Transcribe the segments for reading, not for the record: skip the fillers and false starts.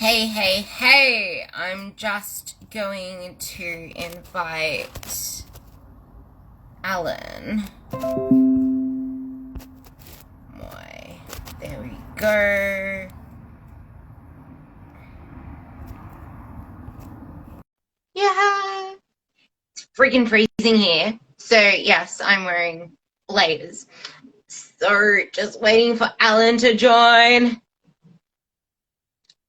Hey, I'm just going to invite Alan. Why? There we go. Yeah, it's freaking freezing here. So, yes, I'm wearing layers. So, just waiting for Alan to join.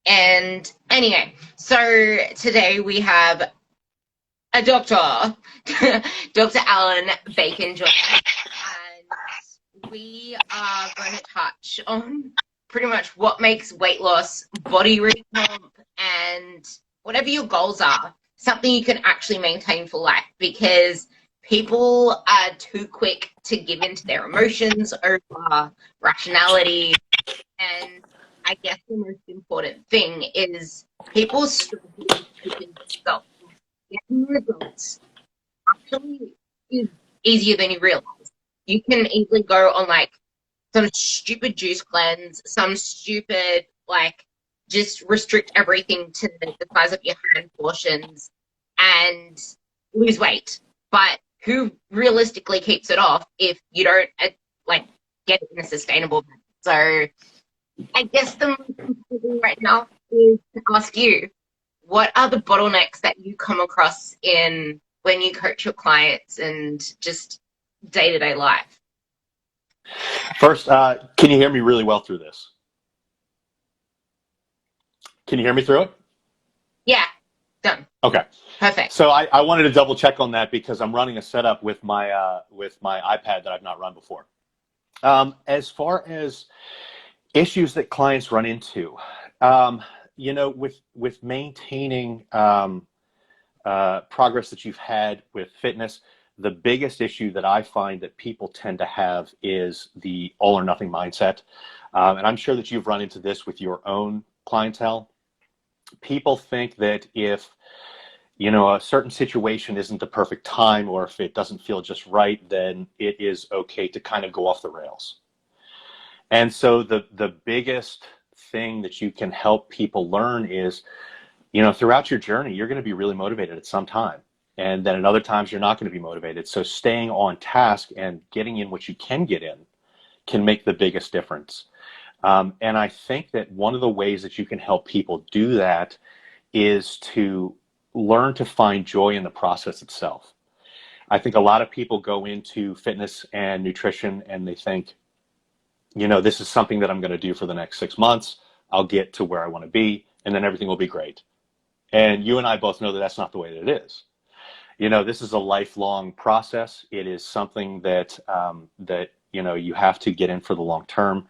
And anyway, so today we have a doctor, Dr. Alan Bacon joining us, and we are going to touch on pretty much what makes weight loss, body recomp, and whatever your goals are, something you can actually maintain for life, because people are too quick to give into their emotions over rationality. And I guess the most important thing is people struggle with keeping themselves. Getting results actually is easier than you realize. You can easily go on like some stupid juice cleanse, some stupid like just restrict everything to the size of your hand portions and lose weight. But who realistically keeps it off if you don't like get it in a sustainable manner? So I guess the most important thing right now is to ask you, what are the bottlenecks that you come across in when you coach your clients and just day-to-day life? First, can you hear me really well through this? Can you hear me through it? Yeah, done. Okay. Perfect. So I wanted to double check on that because I'm running a setup with my iPad that I've not run before. As far as issues that clients run into, with maintaining progress that you've had with fitness, the biggest issue that I find that people tend to have is the all or nothing mindset. And I'm sure that you've run into this with your own clientele. People think that if a certain situation isn't the perfect time, or if it doesn't feel just right, then it is okay to kind of go off the rails. And so the biggest thing that you can help people learn is, throughout your journey, you're going to be really motivated at some time. And then at other times, you're not going to be motivated. So staying on task and getting in what you can get in can make the biggest difference. And I think that one of the ways that you can help people do that is to learn to find joy in the process itself. I think a lot of people go into fitness and nutrition and they think, this is something that I'm going to do for the next 6 months. I'll get to where I want to be, and then everything will be great. And you and I both know that that's not the way that it is. This is a lifelong process. It is something that you have to get in for the long term.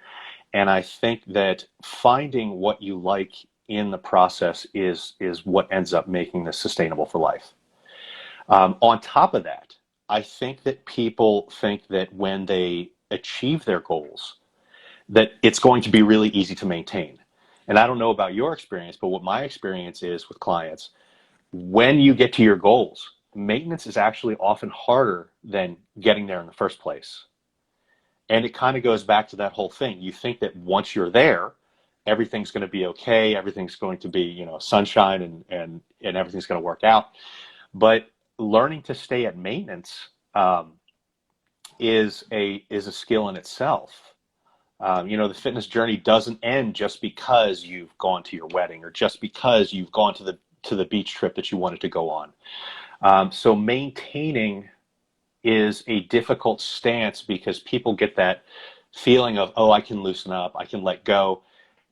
And I think that finding what you like in the process is what ends up making this sustainable for life. On top of that, I think that people think that when they achieve their goals, that it's going to be really easy to maintain. And I don't know about your experience, but what my experience is with clients, when you get to your goals, maintenance is actually often harder than getting there in the first place. And it kind of goes back to that whole thing. You think that once you're there, everything's going to be okay, everything's going to be, sunshine and everything's going to work out. But learning to stay at maintenance is a skill in itself. The fitness journey doesn't end just because you've gone to your wedding or just because you've gone to the beach trip that you wanted to go on. So maintaining is a difficult stance because people get that feeling of, oh, I can loosen up, I can let go.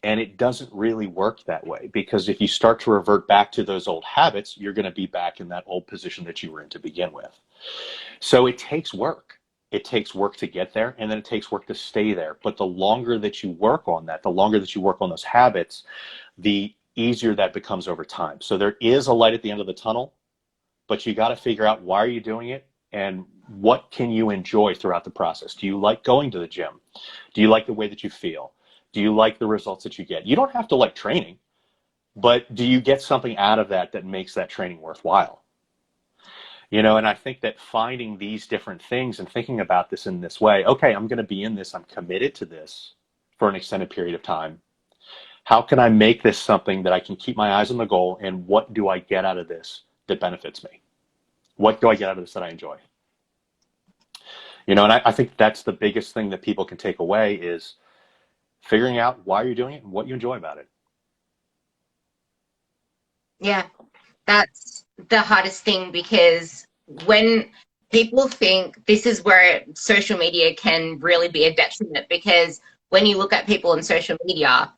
And it doesn't really work that way, because if you start to revert back to those old habits, you're going to be back in that old position that you were in to begin with. So it takes work. It takes work to get there, and then it takes work to stay there. But the longer that you work on that, the longer that you work on those habits, the easier that becomes over time. So there is a light at the end of the tunnel, but you got to figure out, why are you doing it and what can you enjoy throughout the process? Do you like going to the gym? Do you like the way that you feel? Do you like the results that you get? You don't have to like training, but do you get something out of that that makes that training worthwhile? And I think that finding these different things and thinking about this in this way, okay, I'm going to be in this, I'm committed to this for an extended period of time. How can I make this something that I can keep my eyes on the goal, and what do I get out of this that benefits me? What do I get out of this that I enjoy? And I think that's the biggest thing that people can take away is figuring out why you're doing it and what you enjoy about it. Yeah, that's the hardest thing, because when people think, this is where social media can really be a detriment, because when you look at people on social media,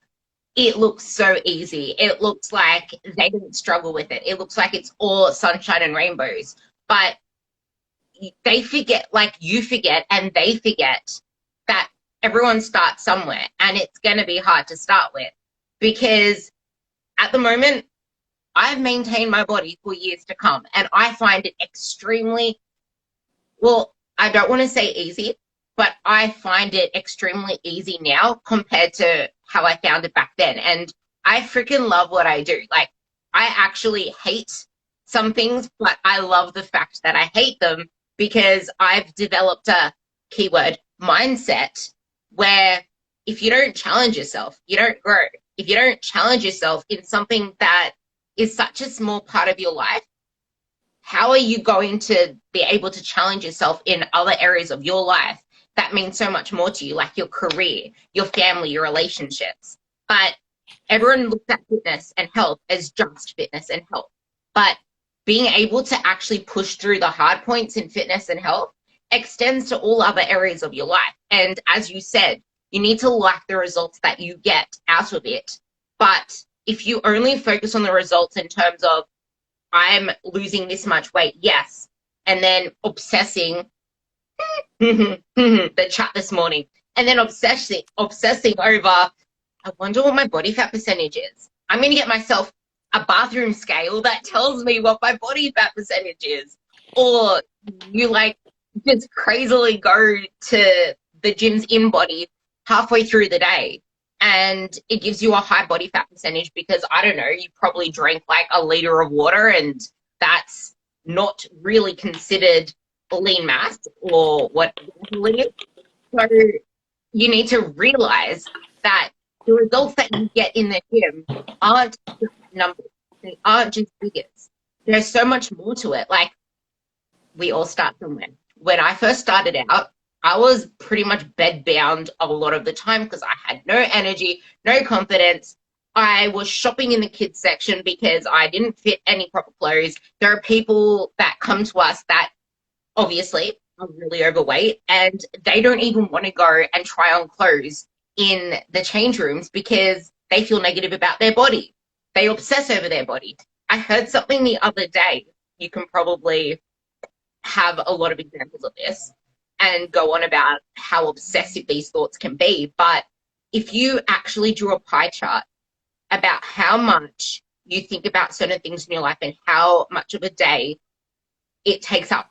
it looks so easy. It looks like they didn't struggle with it. It looks like it's all sunshine and rainbows. But they forget, like you forget, and they forget that everyone starts somewhere, and it's going to be hard to start with, because at the moment, I've maintained my body for years to come, and I find it extremely, well, I don't want to say easy, but I find it extremely easy now compared to how I found it back then. And I freaking love what I do. Like, I actually hate some things, but I love the fact that I hate them, because I've developed a keyword mindset where if you don't challenge yourself, you don't grow. If you don't challenge yourself in something that is such a small part of your life, how are you going to be able to challenge yourself in other areas of your life that mean so much more to you, like your career, your family, your relationships? But everyone looks at fitness and health as just fitness and health. But being able to actually push through the hard points in fitness and health extends to all other areas of your life. And as you said, you need to like the results that you get out of it. But if you only focus on the results in terms of, I'm losing this much weight, yes, and then obsessing, the chat this morning, and then obsessing over, I wonder what my body fat percentage is. I'm going to get myself a bathroom scale that tells me what my body fat percentage is. Or you like just crazily go to the gym's in body halfway through the day, and it gives you a high body fat percentage because, I don't know, you probably drank like a liter of water, and that's not really considered lean mass or what it is. So you need to realize that the results that you get in the gym aren't just numbers. They aren't just figures. There's so much more to it. Like, we all start somewhere. When I first started out, I was pretty much bedbound a lot of the time because I had no energy, no confidence. I was shopping in the kids section because I didn't fit any proper clothes. There are people that come to us that obviously are really overweight, and they don't even want to go and try on clothes in the change rooms because they feel negative about their body. They obsess over their body. I heard something the other day. You can probably have a lot of examples of this and go on about how obsessive these thoughts can be. But if you actually drew a pie chart about how much you think about certain things in your life and how much of a day it takes up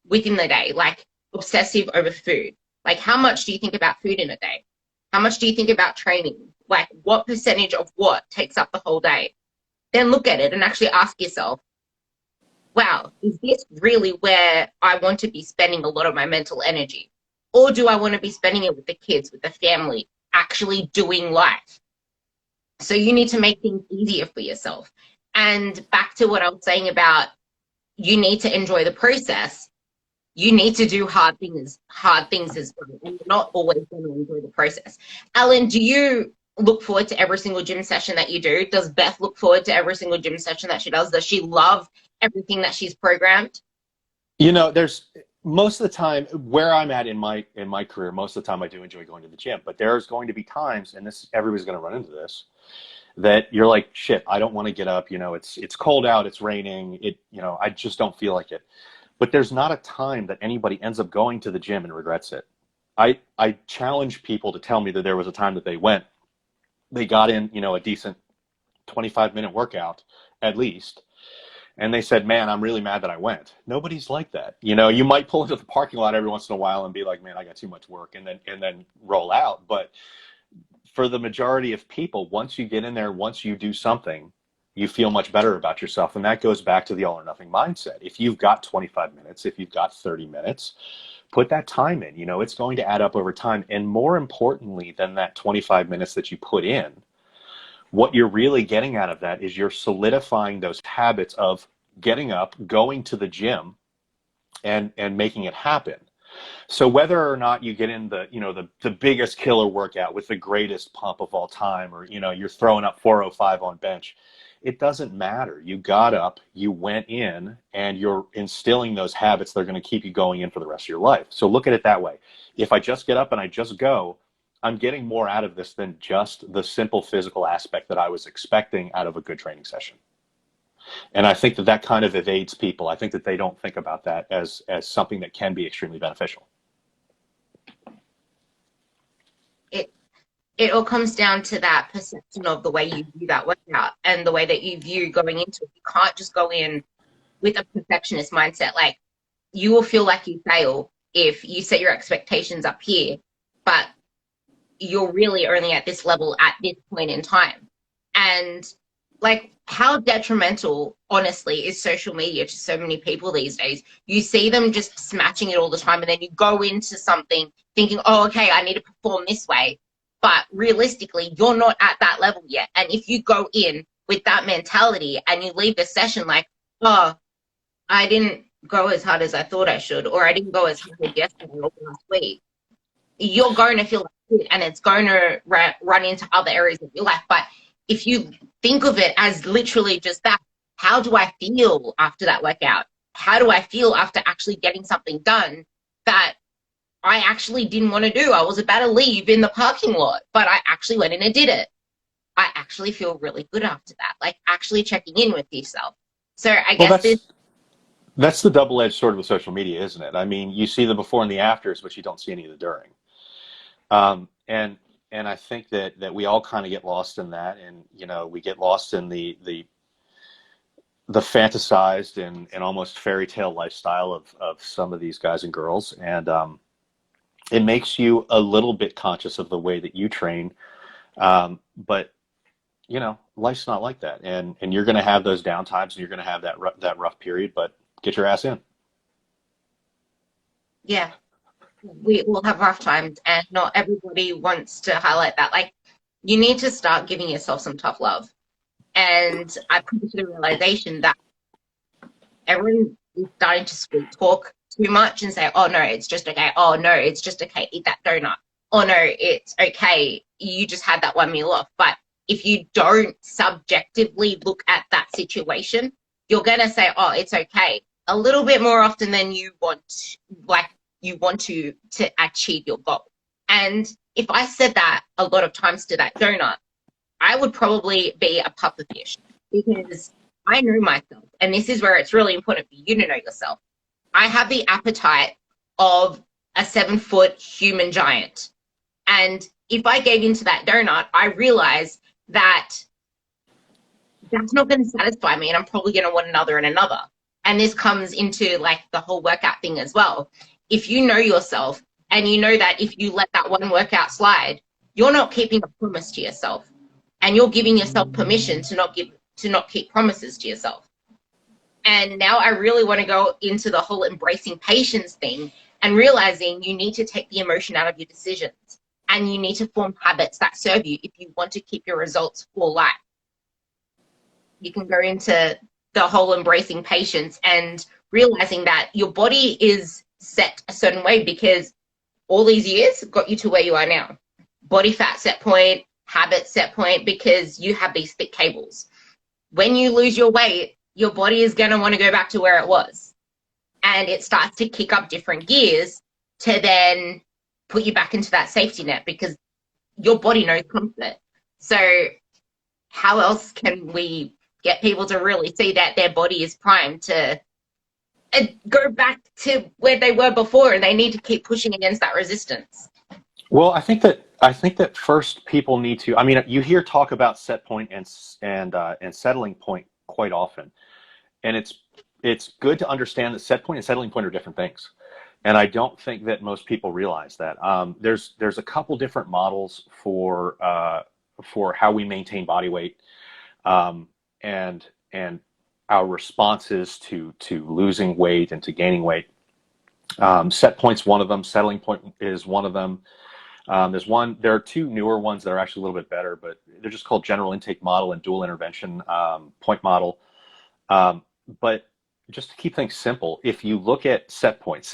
within the day, like obsessive over food, like how much do you think about food in a day? How much do you think about training? Like, what percentage of what takes up the whole day? Then look at it and actually ask yourself, wow, is this really where I want to be spending a lot of my mental energy? Or do I want to be spending it with the kids, with the family, actually doing life? So you need to make things easier for yourself. And back to what I was saying about, you need to enjoy the process. You need to do hard things as well. And you're not always going to enjoy the process. Alan, do you look forward to every single gym session that you do? Does Beth look forward to every single gym session that she does? Does she love everything that she's programmed? There's most of the time where I'm at in my career, most of the time I do enjoy going to the gym, but there's going to be times, and everybody's going to run into this, that you're like, shit, I don't want to get up. It's cold out, it's raining. I just don't feel like it. But there's not a time that anybody ends up going to the gym and regrets it. I challenge people to tell me that there was a time that they got in, a decent 25-minute workout at least, and they said, man, I'm really mad that I went. Nobody's like that. You might pull into the parking lot every once in a while and be like, man, I got too much work, and then roll out. But for the majority of people, once you get in there, once you do something, you feel much better about yourself. And that goes back to the all or nothing mindset. If you've got 25 minutes, if you've got 30 minutes, put that time in. It's going to add up over time. And more importantly than that 25 minutes that you put in, What you're really getting out of that is you're solidifying those habits of getting up, going to the gym, and making it happen. So whether or not you get in the biggest killer workout with the greatest pump of all time, or you're throwing up 405 on bench, it doesn't matter. You got up, you went in, and you're instilling those habits that are going to keep you going in for the rest of your life. So look at it that way. If I just get up and I just go, I'm getting more out of this than just the simple physical aspect that I was expecting out of a good training session. And I think that that kind of evades people. I think that they don't think about that as something that can be extremely beneficial. It all comes down to that perception of the way you view that workout and the way that you view going into it. You can't just go in with a perfectionist mindset. Like, you will feel like you fail if you set your expectations up here, but you're really only at this level at this point in time. And like, how detrimental, honestly, is social media to so many people these days? You see them just smashing it all the time, and then you go into something thinking, oh, okay, I need to perform this way. But realistically, you're not at that level yet. And if you go in with that mentality and you leave the session like, oh, I didn't go as hard as I thought I should, or I didn't go as hard yesterday or last week, you're going to feel like it, and it's going to run into other areas of your life. But if you think of it as literally just that, how do I feel after that workout? How do I feel after actually getting something done that I actually didn't want to do? I was about to leave in the parking lot, but I actually went in and did it. I actually feel really good after that, like actually checking in with yourself. So I guess that's the double-edged sword with social media, isn't it? I mean, you see the before and the afters, but you don't see any of the during. And I think that we all kind of get lost in that, and we get lost in the fantasized and almost fairy tale lifestyle of some of these guys and girls, and it makes you a little bit conscious of the way that you train, but life's not like that, and you're going to have those down times, and you're going to have that rough period, but get your ass in. Yeah. We all have rough times, and not everybody wants to highlight that. Like, you need to start giving yourself some tough love. And I've come to the realization that everyone is starting to sweet talk too much and say, oh no, it's just okay. Oh no, it's just okay. Eat that donut. Oh no, it's okay. You just had that one meal off. But if you don't subjectively look at that situation, you're going to say, oh, it's okay, a little bit more often than you want, like, you want to achieve your goal. And if I said that a lot of times to that donut, I would probably be a pufferfish, because I know myself. And this is where it's really important for you to know yourself. I have the appetite of a 7-foot human giant. And if I gave into that donut, I realize that that's not going to satisfy me, and I'm probably going to want another and another. And this comes into like the whole workout thing as well. If you know yourself, and you know that if you let that one workout slide, you're not keeping a promise to yourself, and you're giving yourself permission to not keep promises to yourself. And now I really want to go into the whole embracing patience thing, and realizing you need to take the emotion out of your decisions, and you need to form habits that serve you if you want to keep your results for life. You can go into the whole embracing patience and realizing that your body is set a certain way because all these years got you to where you are now. Body fat set point, habit set point, because you have these thick cables. When you lose your weight, your body is going to want to go back to where it was. And it starts to kick up different gears to then put you back into that safety net, because your body knows comfort. So how else can we get people to really see that their body is primed to go back to where they were before, and they need to keep pushing against that resistance? Well, I think that first people need to. I mean, you hear talk about set point and settling point quite often, and it's good to understand that set point and settling point are different things. And I don't think that most people realize that. There's a couple different models for how we maintain body weight, and our responses to losing weight and to gaining weight. Set point's one of them. Settling point is one of them. There are two newer ones that are actually a little bit better, but they're just called general intake model and dual intervention point model. Um, but just to keep things simple, if you look at set point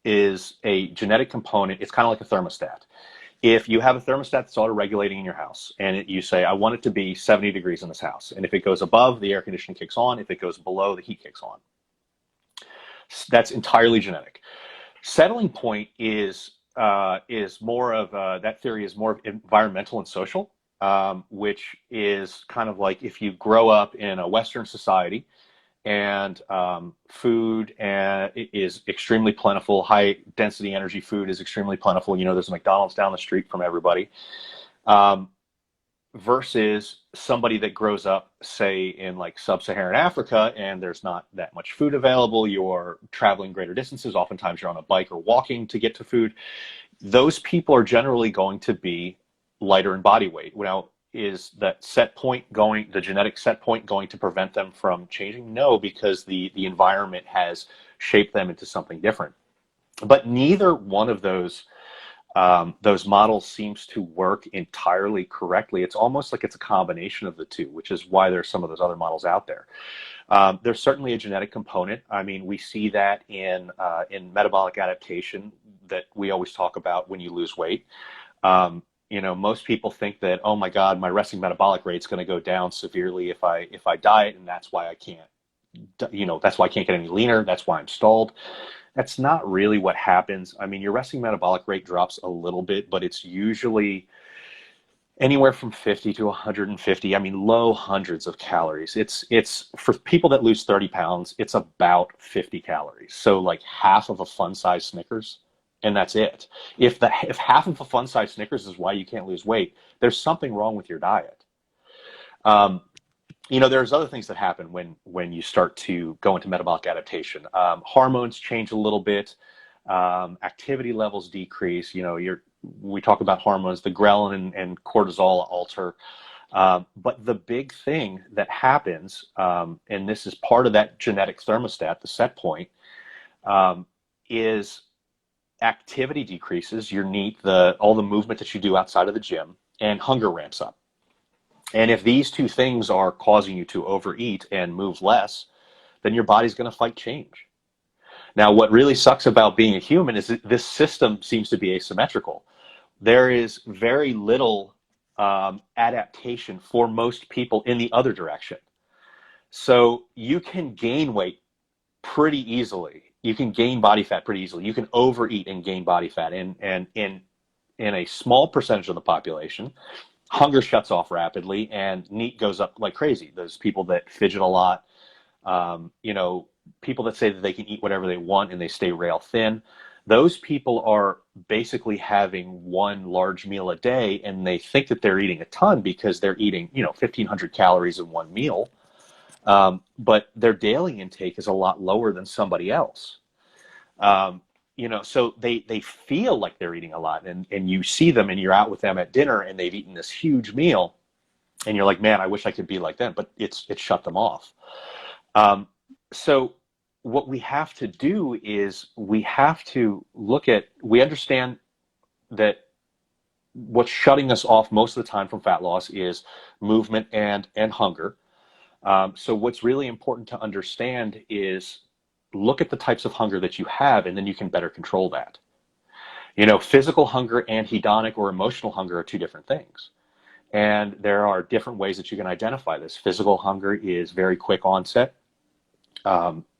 is a genetic component. It's kind of like a thermostat. If you have a thermostat that's auto-regulating in your house and you say, I want it to be 70 degrees in this house. And if it goes above, the air conditioning kicks on. If it goes below, the heat kicks on. That's entirely genetic. Settling point is more of that theory is more environmental and social, which is kind of like if you grow up in a Western society and food is extremely plentiful, high density energy food is extremely plentiful. There's a McDonald's down the street from everybody. Versus somebody that grows up, say, in like sub-Saharan Africa, and there's not that much food available. You're traveling greater distances. Oftentimes you're on a bike or walking to get to food. Those people are generally going to be lighter in body weight. Now, is that the genetic set point going to prevent them from changing? No, because the environment has shaped them into something different. But neither one of those models seems to work entirely correctly. It's almost like it's a combination of the two, which is why there's some of those other models out there. There's certainly a genetic component. I mean, we see that in metabolic adaptation that we always talk about when you lose weight. Most people think that, oh my God, my resting metabolic rate is going to go down severely if I diet, and that's why I can't get any leaner. That's why I'm stalled. That's not really what happens. I mean, your resting metabolic rate drops a little bit, but it's usually anywhere from 50 to 150. I mean, low hundreds of calories. It's for people that lose 30 pounds, it's about 50 calories. So like half of a fun-size Snickers, and that's it. If half of a fun-size Snickers is why you can't lose weight, there's something wrong with your diet. There's other things that happen when you start to go into metabolic adaptation. Hormones change a little bit. Activity levels decrease. We talk about hormones, the ghrelin and cortisol alter. But the big thing that happens, and this is part of that genetic thermostat, the set point, is activity decreases. Your NEAT, all the movement that you do outside of the gym, and hunger ramps up. And if these two things are causing you to overeat and move less, then your body's going to fight change. Now, what really sucks about being a human is that this system seems to be asymmetrical. There is very little adaptation for most people in the other direction. So you can gain weight pretty easily. You can gain body fat pretty easily. You can overeat and gain body fat. And in a small percentage of the population, hunger shuts off rapidly and NEAT goes up like crazy. There's people that fidget a lot, people that say that they can eat whatever they want and they stay rail thin. Those people are basically having one large meal a day, and they think that they're eating a ton because they're eating, 1,500 calories in one meal. But their daily intake is a lot lower than somebody else. So they feel like they're eating a lot, and you see them and you're out with them at dinner and they've eaten this huge meal and you're like, man, I wish I could be like them, but it's shut them off. So what we have to do is we understand that what's shutting us off most of the time from fat loss is movement and hunger. So what's really important to understand is look at the types of hunger that you have, and then you can better control that. Physical hunger and hedonic or emotional hunger are two different things. And there are different ways that you can identify this. Physical hunger is very quick onset.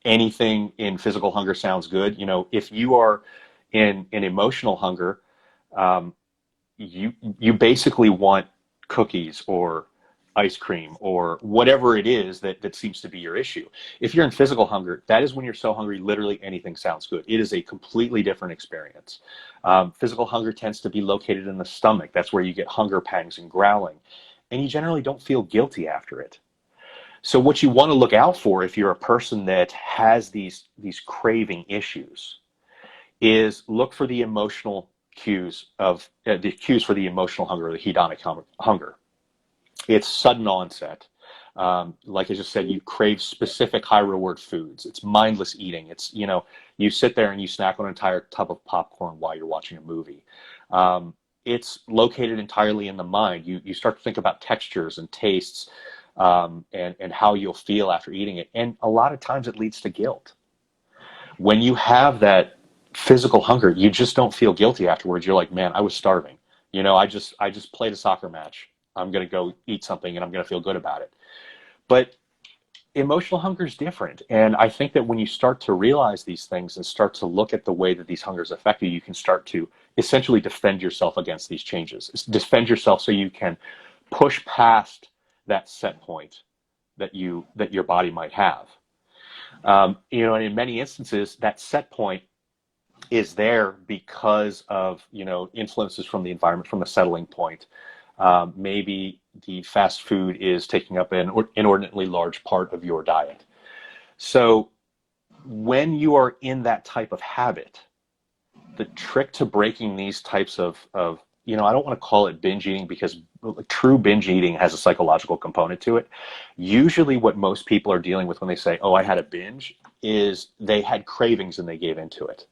Anything in physical hunger sounds good. If you are in emotional hunger, you basically want cookies or ice cream or whatever it is that seems to be your issue. If you're in physical hunger, that is when you're so hungry, literally anything sounds good. It is a completely different experience. Physical hunger tends to be located in the stomach. That's where you get hunger pangs and growling. And you generally don't feel guilty after it. So what you want to look out for if you're a person that has these craving issues is look for the emotional cues of the cues for the emotional hunger or the hedonic hunger. It's sudden onset. Like I just said, you crave specific high reward foods. It's mindless eating. It's, you sit there and you snack on an entire tub of popcorn while you're watching a movie. It's located entirely in the mind. You start to think about textures and tastes, and how you'll feel after eating it. And a lot of times it leads to guilt. When you have that physical hunger, you just don't feel guilty afterwards. You're like, man, I was starving. I just played a soccer match. I'm going to go eat something and I'm going to feel good about it. But emotional hunger is different. And I think that when you start to realize these things and start to look at the way that these hungers affect you, you can start to essentially defend yourself against these changes. Defend yourself so you can push past that set point that your body might have. And in many instances, that set point is there because of influences from the environment, from a settling point. Maybe the fast food is taking up an inordinately large part of your diet. So when you are in that type of habit, the trick to breaking these types of I don't want to call it binge eating, because true binge eating has a psychological component to it. Usually what most people are dealing with when they say, oh, I had a binge, is they had cravings and they gave into it.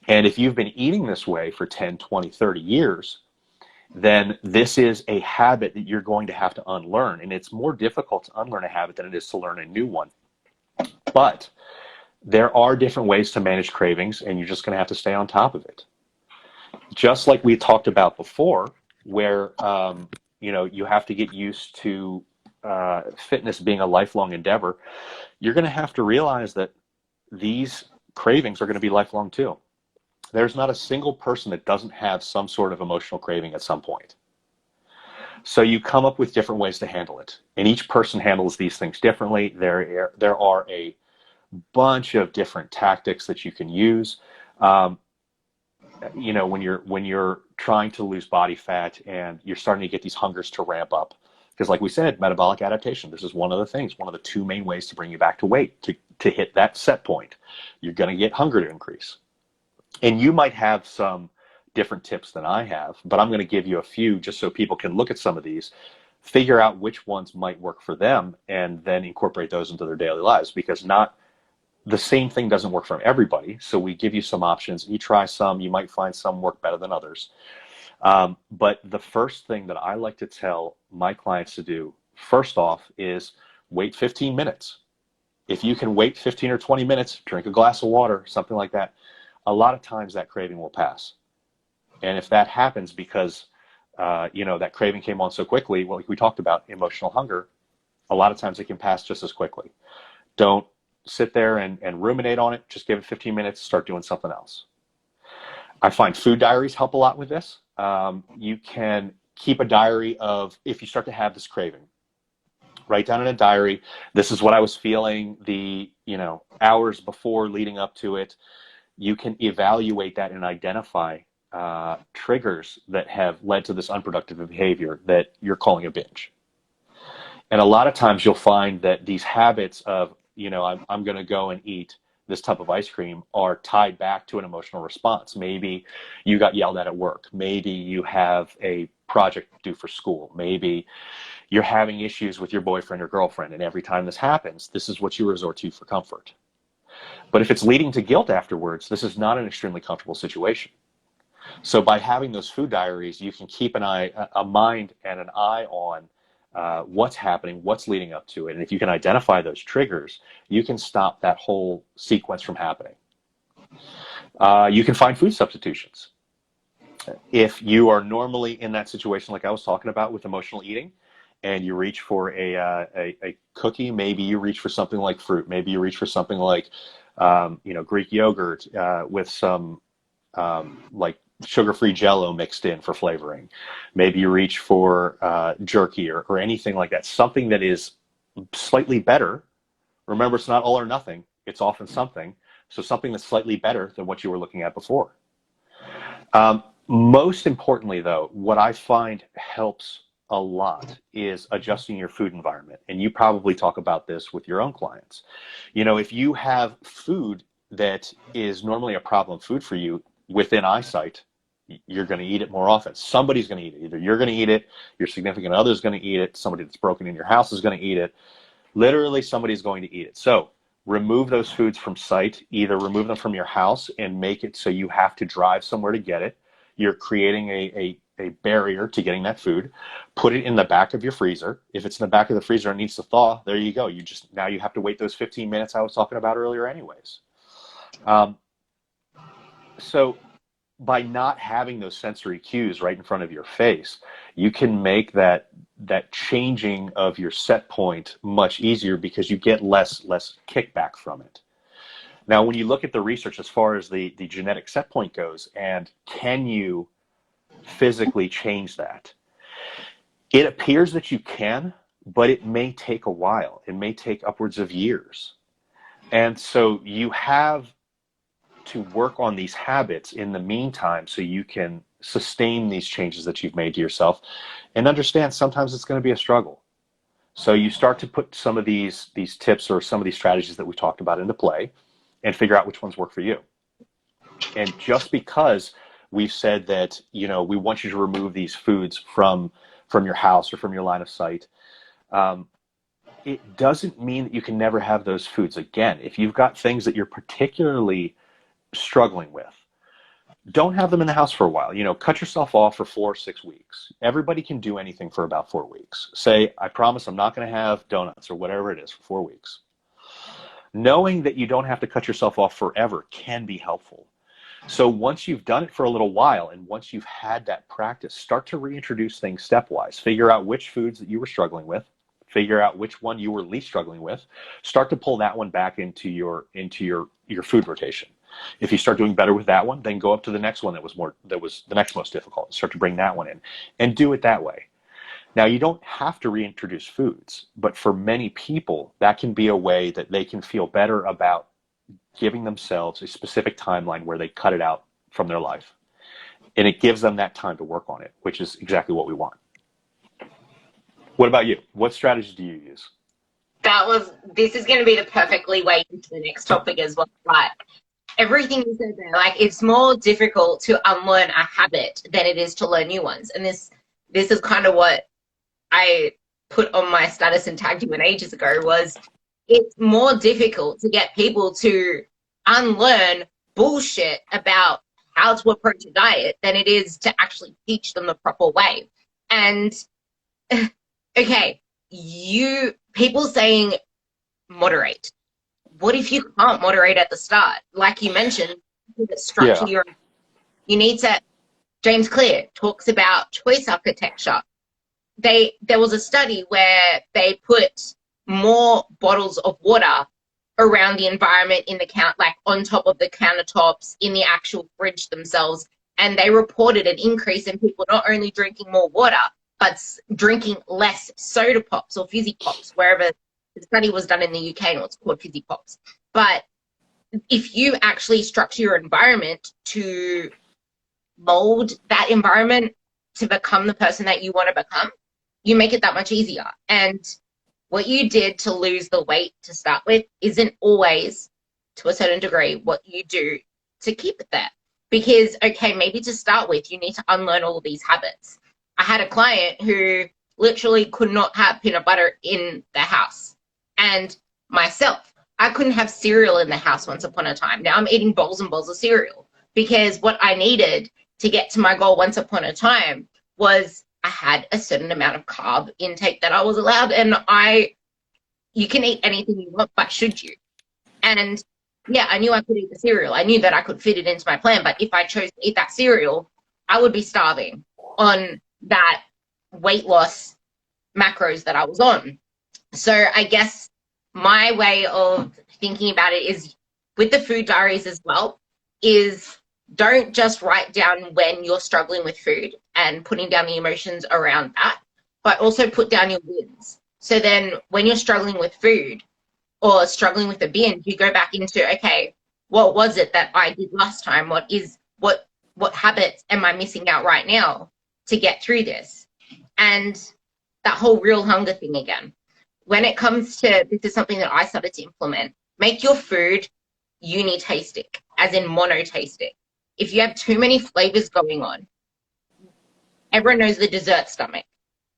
And if you've been eating this way for 10, 20, 30 years, then this is a habit that you're going to have to unlearn. And it's more difficult to unlearn a habit than it is to learn a new one. But there are different ways to manage cravings, and you're just going to have to stay on top of it. Just like we talked about before, where you have to get used to fitness being a lifelong endeavor, you're going to have to realize that these cravings are going to be lifelong too. There's not a single person that doesn't have some sort of emotional craving at some point. So you come up with different ways to handle it, and each person handles these things differently. There are a bunch of different tactics that you can use. When you're trying to lose body fat and you're starting to get these hungers to ramp up, because like we said, metabolic adaptation, this is one of the things, one of the two main ways to bring you back to weight, to hit that set point. You're going to get hunger to increase. And you might have some different tips than I have, but I'm going to give you a few just so people can look at some of these, figure out which ones might work for them, and then incorporate those into their daily lives, because not the same thing doesn't work for everybody. So we give you some options. You try some, you might find some work better than others. But the first thing that I like to tell my clients to do, first off, is wait 15 minutes. If you can wait 15 or 20 minutes, drink a glass of water, something like that, a lot of times that craving will pass. And if that happens because that craving came on so quickly, well, like we talked about emotional hunger, a lot of times it can pass just as quickly. Don't sit there and ruminate on it. Just give it 15 minutes, start doing something else. I find food diaries help a lot with this. You can keep a diary of, if you start to have this craving, write down in a diary, this is what I was feeling the hours before leading up to it. You can evaluate that and identify triggers that have led to this unproductive behavior that you're calling a binge. And a lot of times you'll find that these habits of, I'm going to go and eat this type of ice cream are tied back to an emotional response. Maybe you got yelled at work. Maybe you have a project due for school. Maybe you're having issues with your boyfriend or girlfriend. And every time this happens, this is what you resort to for comfort. But if it's leading to guilt afterwards, this is not an extremely comfortable situation. So by having those food diaries, you can keep a mind and an eye on what's happening, what's leading up to it. And if you can identify those triggers, you can stop that whole sequence from happening. You can find food substitutions. If you are normally in that situation like I was talking about with emotional eating, and you reach for a cookie, maybe you reach for something like fruit, maybe you reach for something like Greek yogurt with some like sugar-free Jell-O mixed in for flavoring. Maybe you reach for jerky or anything like that, something that is slightly better. Remember, it's not all or nothing. It's often something. So something that's slightly better than what you were looking at before. Most importantly, though, what I find helps a lot is adjusting your food environment. And you probably talk about this with your own clients. If you have food that is normally a problem food for you within eyesight, you're going to eat it more often. Somebody's going to eat it. Either you're going to eat it, your significant other is going to eat it, somebody that's broken in your house is going to eat it. Literally, somebody's going to eat it. So remove those foods from sight. Either remove them from your house and make it so you have to drive somewhere to get it. you're creating a barrier to getting that food. Put it in the back of your freezer. If it's in the back of the freezer and needs to thaw, there you go. Now you have to wait those 15 minutes I was talking about earlier anyways. So by not having those sensory cues right in front of your face, you can make that changing of your set point much easier because you get less kickback from it. Now, when you look at the research as far as the genetic set point goes, and can you physically change that? It appears that you can, but it may take a while. It may take upwards of years. And so you have to work on these habits in the meantime so you can sustain these changes that you've made to yourself, and understand sometimes it's going to be a struggle. So you start to put some of these tips or some of these strategies that we talked about into play and figure out which ones work for you. And just because we've said that, you know, we want you to remove these foods from your house or from your line of sight, it doesn't mean that you can never have those foods again. If you've got things that you're particularly struggling with, don't have them in the house for a while. You know, cut yourself off for 4 or 6 weeks. Everybody can do anything for about 4 weeks. Say, I promise I'm not going to have donuts or whatever it is for 4 weeks. Knowing that you don't have to cut yourself off forever can be helpful. So once you've done it for a little while, and once you've had that practice, start to reintroduce things stepwise. Figure out which foods that you were struggling with. Figure out which one you were least struggling with. Start to pull that one back into your food rotation. If you start doing better with that one, then go up to the next one that was the next most difficult. Start to bring that one in and do it that way. Now, you don't have to reintroduce foods, but for many people, that can be a way that they can feel better about giving themselves a specific timeline where they cut it out from their life. And it gives them that time to work on it, which is exactly what we want. What about you? What strategy do you use? This is going to be the perfect leeway into the next topic as well, right? Everything you said there, like, it's more difficult to unlearn a habit than it is to learn new ones. And this is kind of what I put on my status and tagged you in ages ago, was it's more difficult to get people to unlearn bullshit about how to approach a diet than it is to actually teach them the proper way. And okay, people saying moderate. What if you can't moderate at the start? Like you mentioned, structure you need to. James Clear talks about choice architecture. There was a study where they put more bottles of water around the environment like on top of the countertops, in the actual fridge themselves, and they reported an increase in people not only drinking more water, but drinking less soda pops or fizzy pops, wherever the study was done in the UK, and it's called fizzy pops. But if you actually structure your environment to mold that environment to become the person that you want to become, you make it that much easier. And what you did to lose the weight to start with isn't always, to a certain degree, what you do to keep it there. Because, okay, maybe to start with, you need to unlearn all of these habits. I had a client who literally could not have peanut butter in the house. And myself, I couldn't have cereal in the house once upon a time. Now I'm eating bowls and bowls of cereal, because what I needed to get to my goal once upon a time was I had a certain amount of carb intake that I was allowed. And you can eat anything you want, but should you? And yeah, I knew I could eat the cereal. I knew that I could fit it into my plan. But if I chose to eat that cereal, I would be starving on that weight loss macros that I was on. So I guess my way of thinking about it is, with the food diaries as well, is don't just write down when you're struggling with food and putting down the emotions around that, but also put down your wins. So then when you're struggling with food or struggling with a binge, you go back into, okay, what was it that I did last time? What habits am I missing out right now to get through this? And that whole real hunger thing again. When it comes to, this is something that I started to implement, make your food unitastic, as in monotastic. If you have too many flavors going on, everyone knows the dessert stomach.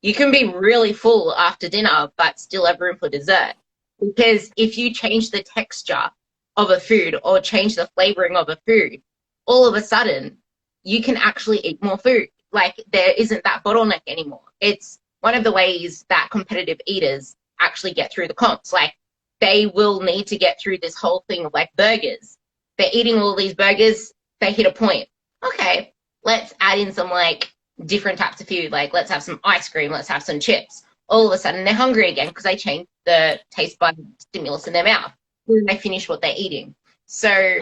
You can be really full after dinner, but still have room for dessert. Because if you change the texture of a food or change the flavoring of a food, all of a sudden you can actually eat more food. Like, there isn't that bottleneck anymore. It's one of the ways that competitive eaters actually get through the comps. Like, they will need to get through this whole thing of like burgers. They're eating all these burgers, they hit a point. Okay, let's add in some like different types of food. Like, let's have some ice cream, let's have some chips. All of a sudden they're hungry again because they changed the taste bud stimulus in their mouth. And they finish what they're eating. So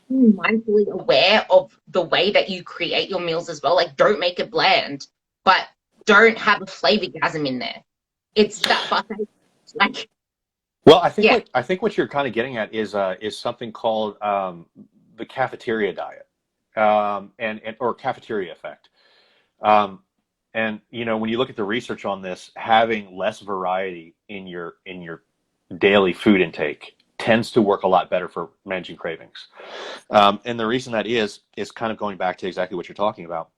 being mindfully aware of the way that you create your meals as well. Like, don't make it bland, but don't have a flavorgasm in there. It's that buffet. Like, Well, I think yeah, what you're kind of getting at is something called the cafeteria diet, and or cafeteria effect. And you know, when you look at the research on this, having less variety in your daily food intake tends to work a lot better for managing cravings. And the reason that is kind of going back to exactly what you're talking about.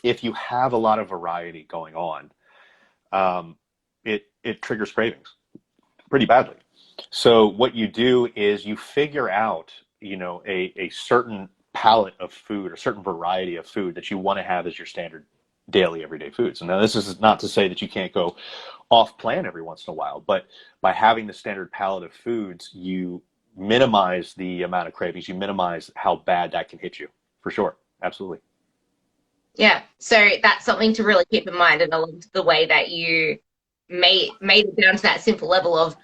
If you have a lot of variety going on, it triggers cravings pretty badly. So what you do is you figure out, you know, a certain palette of food, or certain variety of food that you want to have as your standard daily everyday foods. And now this is not to say that you can't go off plan every once in a while, but by having the standard palette of foods, you minimize the amount of cravings, you minimize how bad that can hit you, for sure. Absolutely. yeah. So that's something to really keep in mind. And I loved the way that you made it down to that simple level of,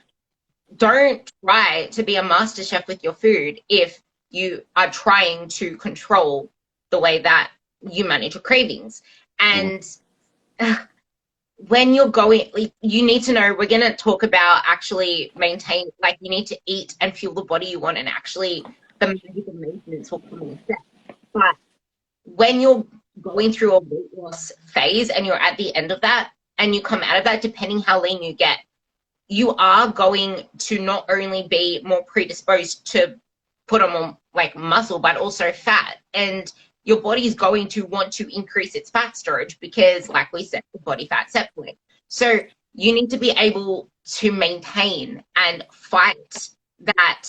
don't try to be a master chef with your food if you are trying to control the way that you manage your cravings. Mhm. And when you're going, like, you need to know, we're going to talk about actually maintain, like, you need to eat and fuel the body you want, and actually the magical maintenance will come in a step. But when you're going through a weight loss phase and you're at the end of that and you come out of that, depending how lean you get, you are going to not only be more predisposed to put on more like muscle, but also fat. And your body is going to want to increase its fat storage because, like we said, the body fat set point. So you need to be able to maintain and fight that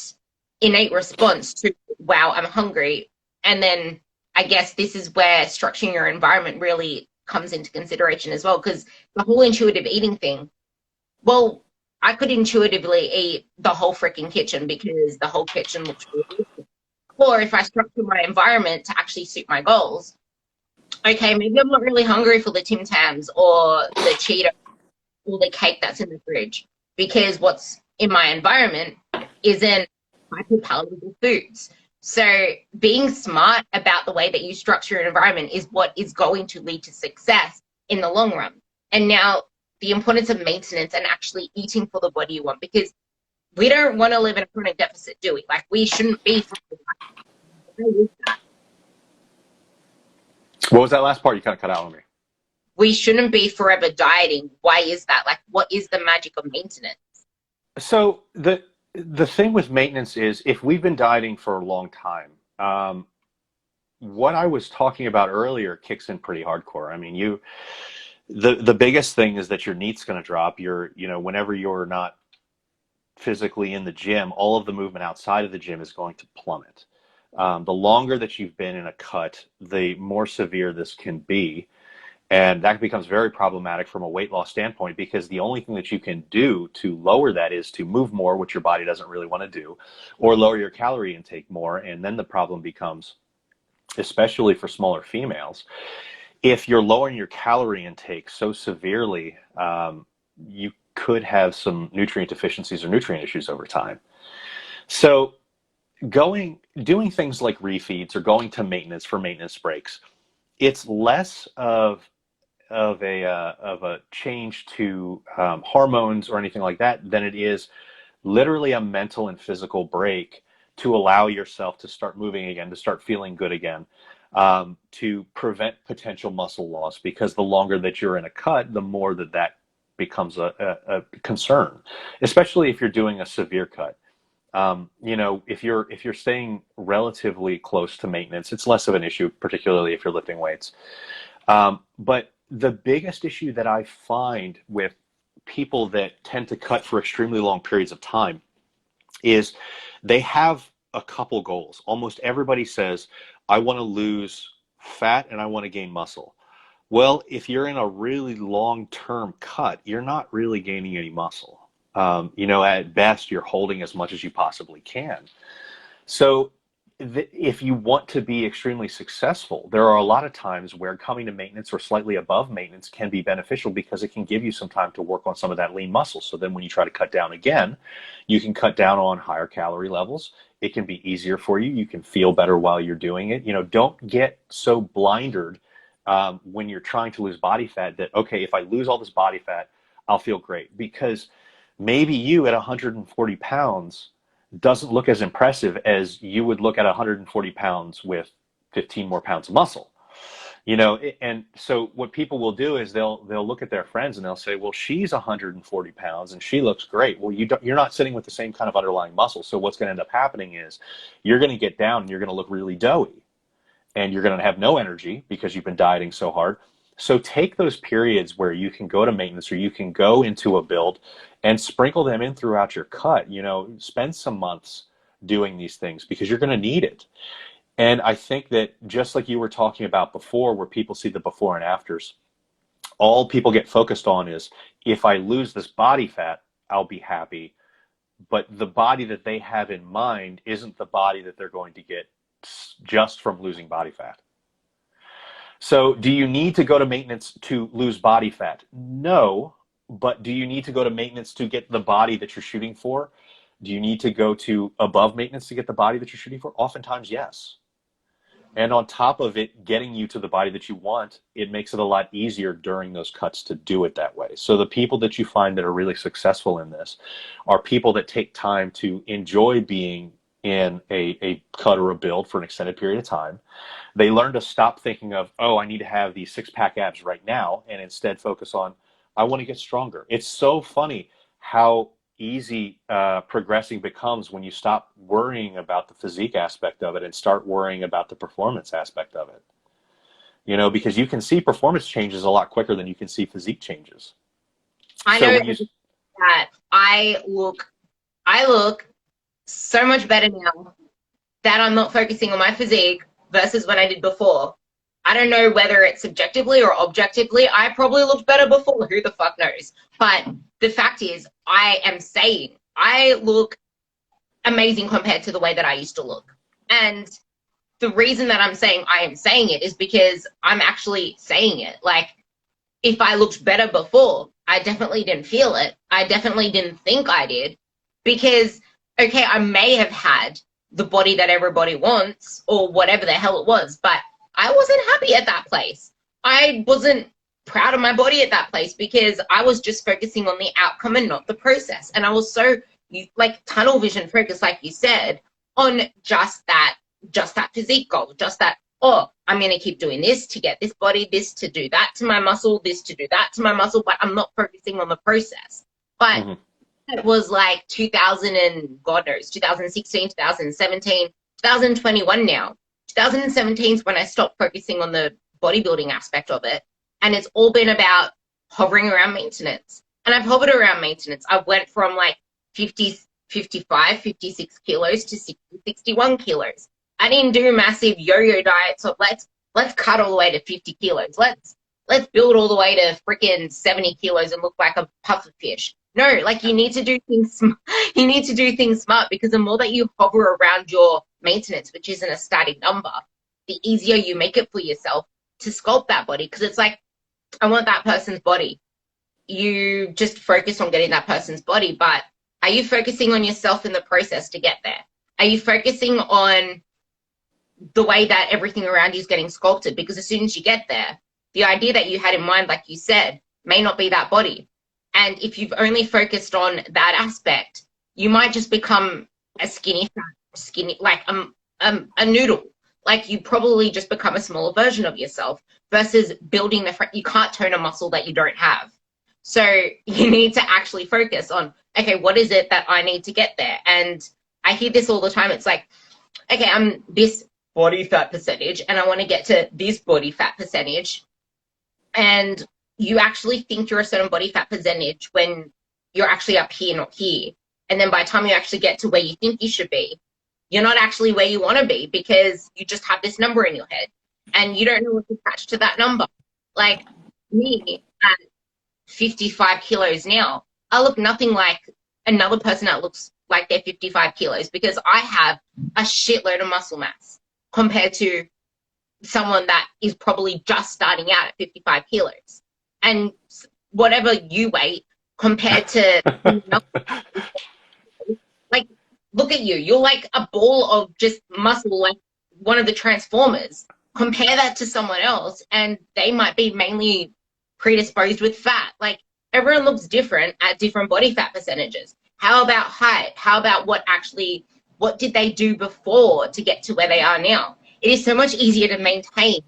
innate response to, wow, I'm hungry. And then I guess this is where structuring your environment really comes into consideration as well, because the whole intuitive eating thing, well, I could intuitively eat the whole freaking kitchen because the whole kitchen looks really good. Or if I structure my environment to actually suit my goals, okay, maybe I'm not really hungry for the Tim Tams or the Cheetos or the cake that's in the fridge, because what's in my environment isn't hyper-palatable foods. So being smart about the way that you structure your environment is what is going to lead to success in the long run. And now the importance of maintenance and actually eating for the body you want, because we don't want to live in a chronic deficit, do we? Like, we shouldn't be. What was that last part? You kind of cut out on me. We shouldn't be forever dieting. Why is that? Like, what is the magic of maintenance? So the thing with maintenance is, if we've been dieting for a long time, what I was talking about earlier kicks in pretty hardcore. I mean, the biggest thing is that your NEAT's going to drop. You know, whenever you're not physically in the gym, all of the movement outside of the gym is going to plummet. The longer that you've been in a cut, the more severe this can be. And that becomes very problematic from a weight loss standpoint, because the only thing that you can do to lower that is to move more, which your body doesn't really want to do, or lower your calorie intake more. And then the problem becomes, especially for smaller females, if you're lowering your calorie intake so severely, you could have some nutrient deficiencies or nutrient issues over time. So doing things like refeeds or going to maintenance for maintenance breaks, it's less of a change to hormones or anything like that than it is literally a mental and physical break to allow yourself to start moving again, to start feeling good again, to prevent potential muscle loss. Because the longer that you're in a cut, the more that becomes a concern, especially if you're doing a severe cut. You know, if you're staying relatively close to maintenance, it's less of an issue, particularly if you're lifting weights. But the biggest issue that I find with people that tend to cut for extremely long periods of time is they have a couple goals. Almost everybody says, I want to lose fat and I want to gain muscle. Well, if you're in a really long-term cut, you're not really gaining any muscle. At best, you're holding as much as you possibly can. So if you want to be extremely successful, there are a lot of times where coming to maintenance or slightly above maintenance can be beneficial because it can give you some time to work on some of that lean muscle. So then when you try to cut down again, you can cut down on higher calorie levels. It can be easier for you. You can feel better while you're doing it. Don't get so blinded when you're trying to lose body fat that, okay, if I lose all this body fat, I'll feel great. Because maybe you at 140 pounds doesn't look as impressive as you would look at 140 pounds with 15 more pounds of muscle. And so what people will do is they'll look at their friends and they'll say, well, she's 140 pounds and she looks great. Well, you're not sitting with the same kind of underlying muscle. So what's going to end up happening is you're going to get down and you're going to look really doughy and you're going to have no energy because you've been dieting so hard. So take those periods where you can go to maintenance or you can go into a build and sprinkle them in throughout your cut. Spend some months doing these things because you're going to need it. And I think that just like you were talking about before, where people see the before and afters, all people get focused on is, if I lose this body fat, I'll be happy. But the body that they have in mind isn't the body that they're going to get just from losing body fat. So do you need to go to maintenance to lose body fat? No, but do you need to go to maintenance to get the body that you're shooting for? Do you need to go to above maintenance to get the body that you're shooting for? Oftentimes, yes. And on top of it, getting you to the body that you want, it makes it a lot easier during those cuts to do it that way. So the people that you find that are really successful in this are people that take time to enjoy being in a cut or a build for an extended period of time. They learn to stop thinking of, oh, I need to have these six-pack abs right now, and instead focus on, I want to get stronger. It's so funny how easy progressing becomes when you stop worrying about the physique aspect of it and start worrying about the performance aspect of it. Because you can see performance changes a lot quicker than you can see physique changes. I know that I look so much better now that I'm not focusing on my physique versus when I did before. I don't know whether it's subjectively or objectively. I probably looked better before. Who the fuck knows? But the fact is, I am saying I look amazing compared to the way that I used to look. And the reason that I'm saying I am saying it is because I'm actually saying it. Like, if I looked better before, I definitely didn't feel it. I definitely didn't think I did. Because, okay, I may have had the body that everybody wants or whatever the hell it was, but I wasn't happy at that place. I wasn't proud of my body at that place because I was just focusing on the outcome and not the process. And I was so like tunnel vision focused, like you said, on just that physique goal, just that, oh, I'm going to keep doing this to get this body, this to do that to my muscle, this to do that to my muscle, but I'm not focusing on the process. But it was like 2000 and God knows, 2016, 2017, 2021 now. 2017 is when I stopped focusing on the bodybuilding aspect of it. And it's all been about hovering around maintenance. And I've hovered around maintenance. I went from like 50, 55, 56 kilos to 60, 61 kilos. I didn't do massive yo-yo diets of let's cut all the way to 50 kilos. Let's build all the way to freaking 70 kilos and look like a puffer fish. No, like you need to do things. You need to do things smart, because the more that you hover around your maintenance, which isn't a static number, the easier you make it for yourself to sculpt that body. Because it's like, I want that person's body. You just focus on getting that person's body, but are you focusing on yourself in the process to get there? Are you focusing on the way that everything around you is getting sculpted? Because as soon as you get there, the idea that you had in mind, like you said, may not be that body. And if you've only focused on that aspect, you might just become a skinny, like a noodle. Like you probably just become a smaller version of yourself versus building you can't tone a muscle that you don't have. So you need to actually focus on, okay, what is it that I need to get there? And I hear this all the time. It's like, okay, I'm this body fat percentage and I want to get to this body fat percentage. And you actually think you're a certain body fat percentage when you're actually up here, not here. And then by the time you actually get to where you think you should be, you're not actually where you want to be, because you just have this number in your head. and you don't know what's attached to that number. Like me at 55 kilos now, I look nothing like another person that looks like they're 55 kilos because I have a shitload of muscle mass compared to someone that is probably just starting out at 55 kilos. And whatever you weigh compared to, like, look at you. You're like a ball of just muscle, like one of the Transformers. Compare that to someone else, and they might be mainly predisposed with fat. Like, everyone looks different at different body fat percentages. How about height? How about what did they do before to get to where they are now? It is so much easier to maintain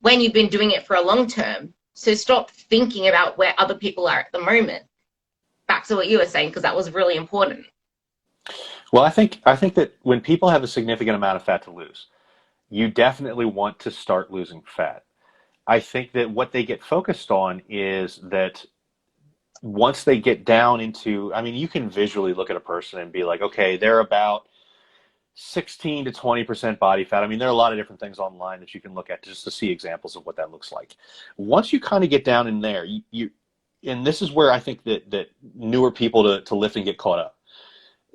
when you've been doing it for a long term. So stop thinking about where other people are at the moment. Back to what you were saying, because that was really important. Well, I think that when people have a significant amount of fat to lose, you definitely want to start losing fat. I think that what they get focused on is that once they get down into, I mean, you can visually look at a person and be like, okay, they're about 16 to 20% body fat. I mean, there are a lot of different things online that you can look at just to see examples of what that looks like. Once you kind of get down in there, and this is where I think that newer people to lifting get caught up.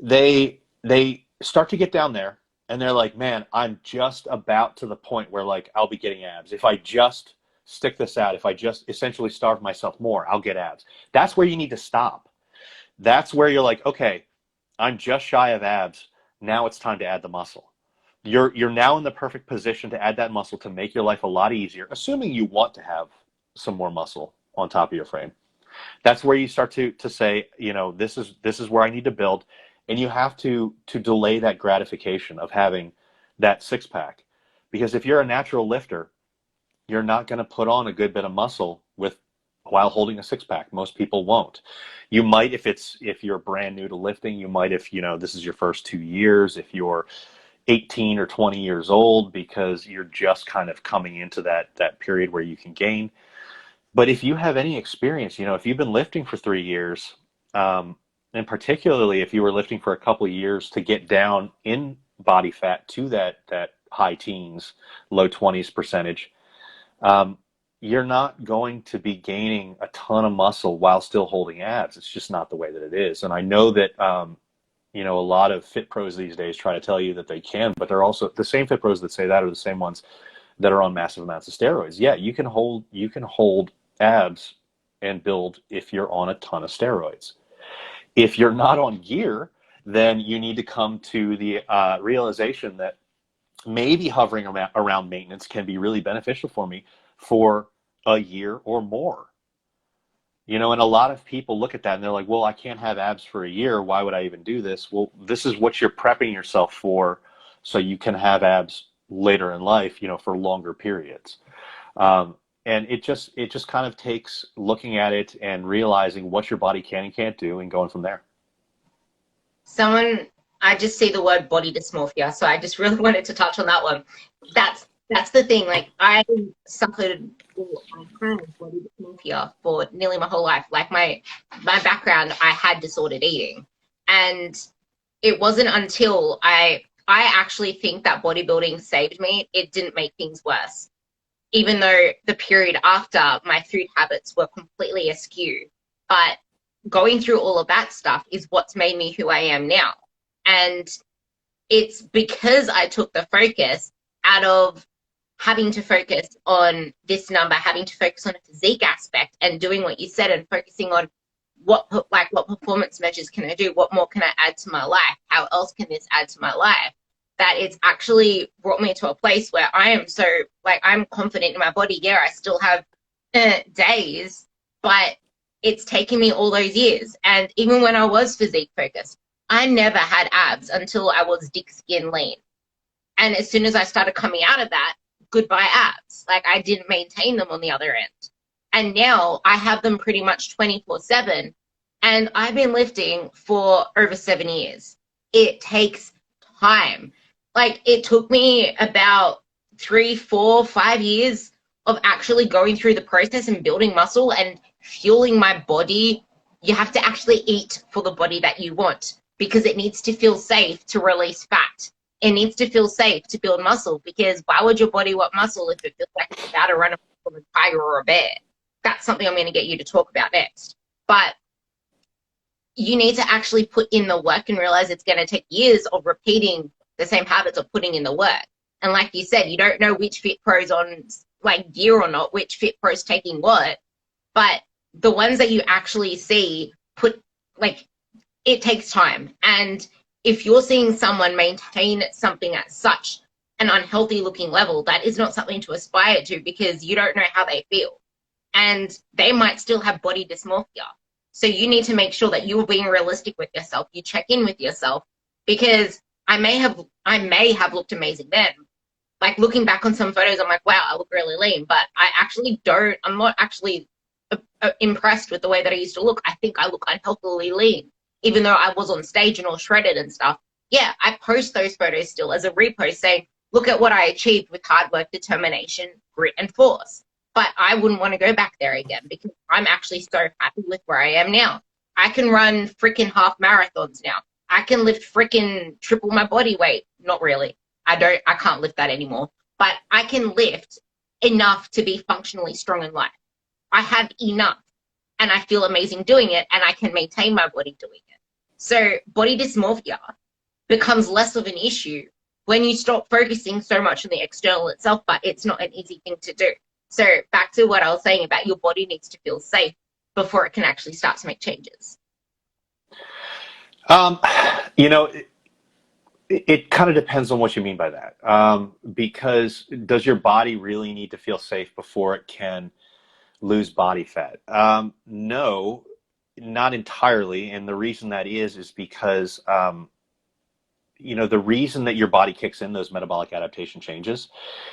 They start to get down there and they're like, man, I'm just about to the point where like I'll be getting abs. If I just stick this out, if I just essentially starve myself more, I'll get abs. That's where you need to stop. That's where you're like, okay, I'm just shy of abs. Now it's time to add the muscle. You're now in the perfect position to add that muscle to make your life a lot easier, assuming you want to have some more muscle on top of your frame. That's where you start to say, you know, this is where I need to build. And you have to delay that gratification of having that six pack. Because if you're a natural lifter, you're not going to put on a good bit of muscle while holding a six pack. Most people won't. You might if you're brand new to lifting, you might if you know this is your first 2 years, if you're 18 or 20 years old, because you're just kind of coming into that period where you can gain. But if you have any experience, you know, if you've been lifting for 3 years, and particularly if you were lifting for a couple of years to get down in body fat to that high teens, low 20s percentage, you're not going to be gaining a ton of muscle while still holding abs. It's just not the way that it is. And I know that, you know, a lot of fit pros these days try to tell you that they can, but they're also the same fit pros that say that are the same ones that are on massive amounts of steroids. Yeah, you can hold abs and build if you're on a ton of steroids. If you're not on gear, then you need to come to the realization that maybe hovering around maintenance can be really beneficial for me for a year or more. You know, and a lot of people look at that and they're like, well, I can't have abs for a year. Why would I even do this? Well, this is what you're prepping yourself for so you can have abs later in life, you know, for longer periods. And it just kind of takes looking at it and realizing what your body can and can't do and going from there. I just see the word body dysmorphia, so I just really wanted to touch on that one. That's the thing. Like, I suffered body dysmorphia for nearly my whole life. Like, my background, I had disordered eating, and it wasn't until I actually think that bodybuilding saved me. It didn't make things worse, even though the period after, my food habits were completely askew. But going through all of that stuff is what's made me who I am now. And it's because I took the focus out of having to focus on this number, having to focus on a physique aspect and doing what you said and focusing on what performance measures can I do? What more can I add to my life? How else can this add to my life? That it's actually brought me to a place where I am so, like, I'm confident in my body. Yeah, I still have days, but it's taken me all those years. And even when I was physique focused, I never had abs until I was dick skin lean. And as soon as I started coming out of that, goodbye abs. Like, I didn't maintain them on the other end. And now I have them pretty much 24/7. And I've been lifting for over 7 years. It takes time. Like, it took me about 3, 4, 5 years of actually going through the process and building muscle and fueling my body. You have to actually eat for the body that you want, because it needs to feel safe to release fat. It needs to feel safe to build muscle, because why would your body want muscle if it feels like it's about to run from a tiger or a bear? That's something I'm going to get you to talk about next. But you need to actually put in the work and realize it's going to take years of repeating the same habits of putting in the work. And like you said, you don't know which fit pro's on like gear or not, which fit pro's taking what, but the ones that you actually see put, like, it takes time. And if you're seeing someone maintain something at such an unhealthy looking level, that is not something to aspire to, because you don't know how they feel. And they might still have body dysmorphia. So you need to make sure that you're being realistic with yourself. You check in with yourself, because I may have looked amazing then. Like, looking back on some photos, I'm like, wow, I look really lean, but I'm not actually impressed with the way that I used to look. I think I look unhealthily lean, even though I was on stage and all shredded and stuff. Yeah, I post those photos still as a repost saying, look at what I achieved with hard work, determination, grit, and force. But I wouldn't want to go back there again, because I'm actually so happy with where I am now. I can run freaking half marathons now. I can lift freaking triple my body weight. Not really. I can't lift that anymore. But I can lift enough to be functionally strong in life. I have enough, and I feel amazing doing it, and I can maintain my body doing it. So body dysmorphia becomes less of an issue when you stop focusing so much on the external itself, but it's not an easy thing to do. So back to what I was saying about your body needs to feel safe before it can actually start to make changes. You know, it kind of depends on what you mean by that. Because does your body really need to feel safe before it can lose body fat? No, not entirely. And the reason that is because, you know, the reason that your body kicks in those metabolic adaptation changes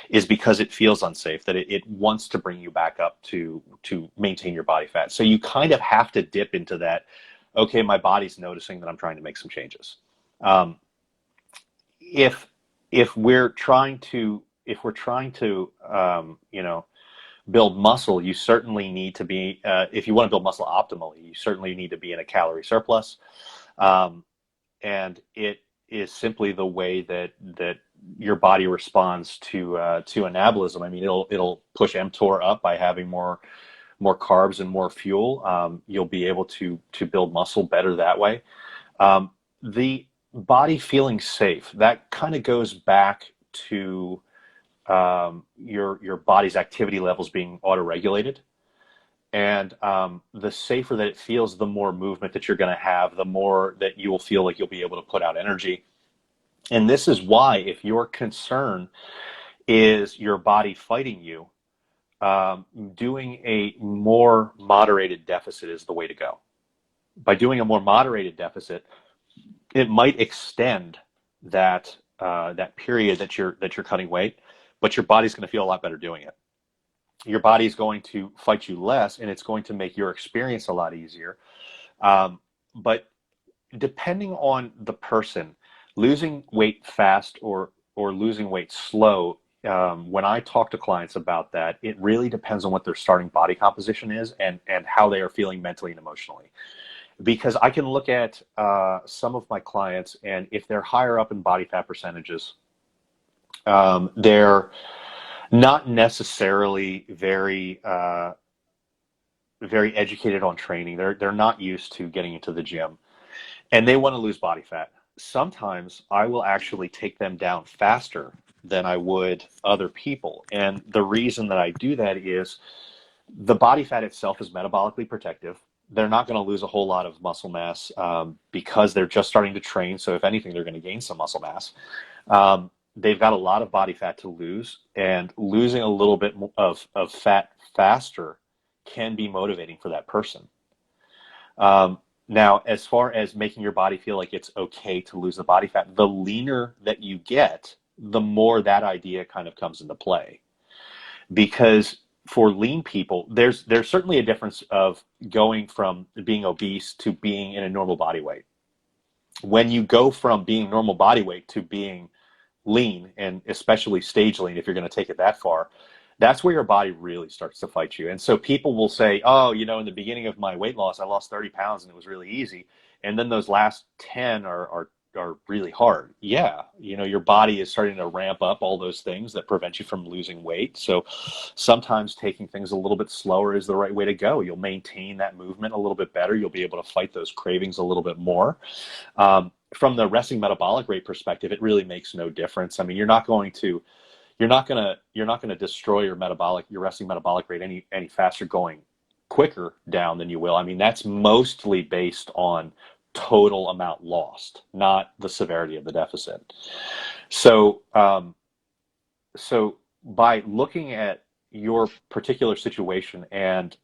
is because it feels unsafe, that it wants to bring you back up to maintain your body fat. So you kind of have to dip into that. Okay, my body's noticing that I'm trying to make some changes. If we're trying to you know, build muscle, you certainly need to be, if you want to build muscle optimally, you certainly need to be in a calorie surplus. And it is simply the way that your body responds to anabolism. I mean, it'll push mTOR up by having more carbs and more fuel. You'll be able to build muscle better that way. The body feeling safe, that kind of goes back to your body's activity levels being auto-regulated. And the safer that it feels, the more movement that you're going to have, the more that you will feel like you'll be able to put out energy. And this is why, if your concern is your body fighting you, doing a more moderated deficit is the way to go. By doing a more moderated deficit, it might extend that period that you're cutting weight, but your body's going to feel a lot better doing it. Your body's going to fight you less, and it's going to make your experience a lot easier. But depending on the person, losing weight fast or losing weight slow, when I talk to clients about that, it really depends on what their starting body composition is and how they are feeling mentally and emotionally. Because I can look at some of my clients, and if they're higher up in body fat percentages, they're not necessarily very educated on training. They're not used to getting into the gym, and they want to lose body fat. Sometimes I will actually take them down faster than I would other people. And the reason that I do that is the body fat itself is metabolically protective. They're not going to lose a whole lot of muscle mass because they're just starting to train. So if anything, they're going to gain some muscle mass. They've got a lot of body fat to lose, and losing a little bit of fat faster can be motivating for that person. Now, as far as making your body feel like it's okay to lose the body fat, the leaner that you get, the more that idea kind of comes into play. Because for lean people, there's certainly a difference of going from being obese to being in a normal body weight. When you go from being normal body weight to being lean, and especially stage lean, if you're going to take it that far, that's where your body really starts to fight you. And so people will say, oh, you know, in the beginning of my weight loss, I lost 30 pounds and it was really easy. And then those last 10 are are really hard. Yeah, your body is starting to ramp up all those things that prevent you from losing weight. So sometimes taking things a little bit slower is the right way to go. You'll maintain that movement a little bit better. You'll be able to fight those cravings a little bit more. From the resting metabolic rate perspective, it really makes no difference. I mean, you're not going to destroy your resting metabolic rate any faster going quicker down than you will. I mean, that's mostly based on total amount lost, not the severity of the deficit. So, so by looking at your particular situation and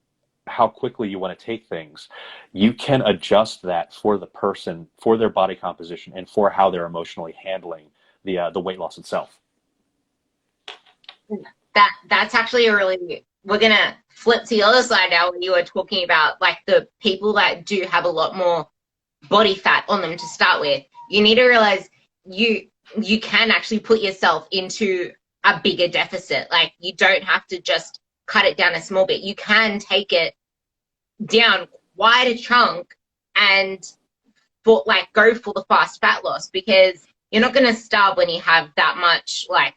how quickly you want to take things, you can adjust that for the person, for their body composition, and for how they're emotionally handling the weight loss itself. That's actually we're gonna flip to the other side now when you were talking about like the people that do have a lot more body fat on them to start with. You need to realize you can actually put yourself into a bigger deficit. Like, you don't have to just cut it down a small bit. You can take it down quite a chunk and go for the fast fat loss, because you're not going to starve when you have that much, like,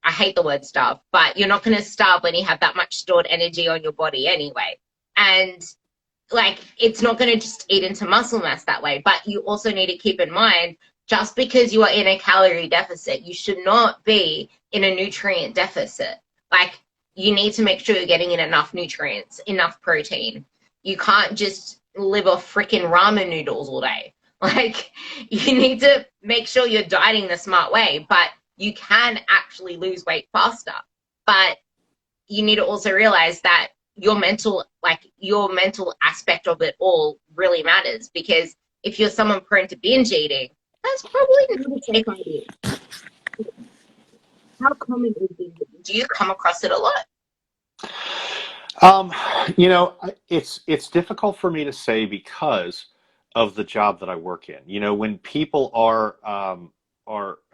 I hate the word starve, but you're not going to starve when you have that much stored energy on your body anyway. And like, it's not going to just eat into muscle mass that way. But you also need to keep in mind, just because you are in a calorie deficit, you should not be in a nutrient deficit. Like, you need to make sure you're getting in enough nutrients, enough protein. You can't just live off freaking ramen noodles all day. Like, you need to make sure you're dieting the smart way, but you can actually lose weight faster. But you need to also realize that your mental aspect of it all really matters, because if you're someone prone to binge eating, that's probably not a safe idea. How common is binge eating? Do you come across it a lot? It's difficult for me to say because of the job that I work in. When people are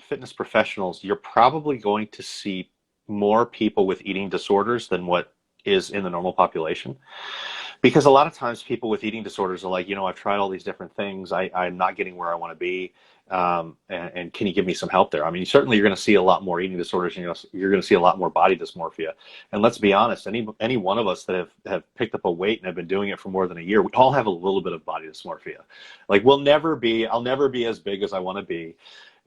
fitness professionals, you're probably going to see more people with eating disorders than what is in the normal population. Because a lot of times people with eating disorders are like, I've tried all these different things. I'm not getting where I want to be. And can you give me some help there? I mean, certainly you're going to see a lot more eating disorders. You're going to see a lot more body dysmorphia. And let's be honest, any one of us that have picked up a weight and have been doing it for more than a year, we all have a little bit of body dysmorphia. Like, I'll never be as big as I want to be,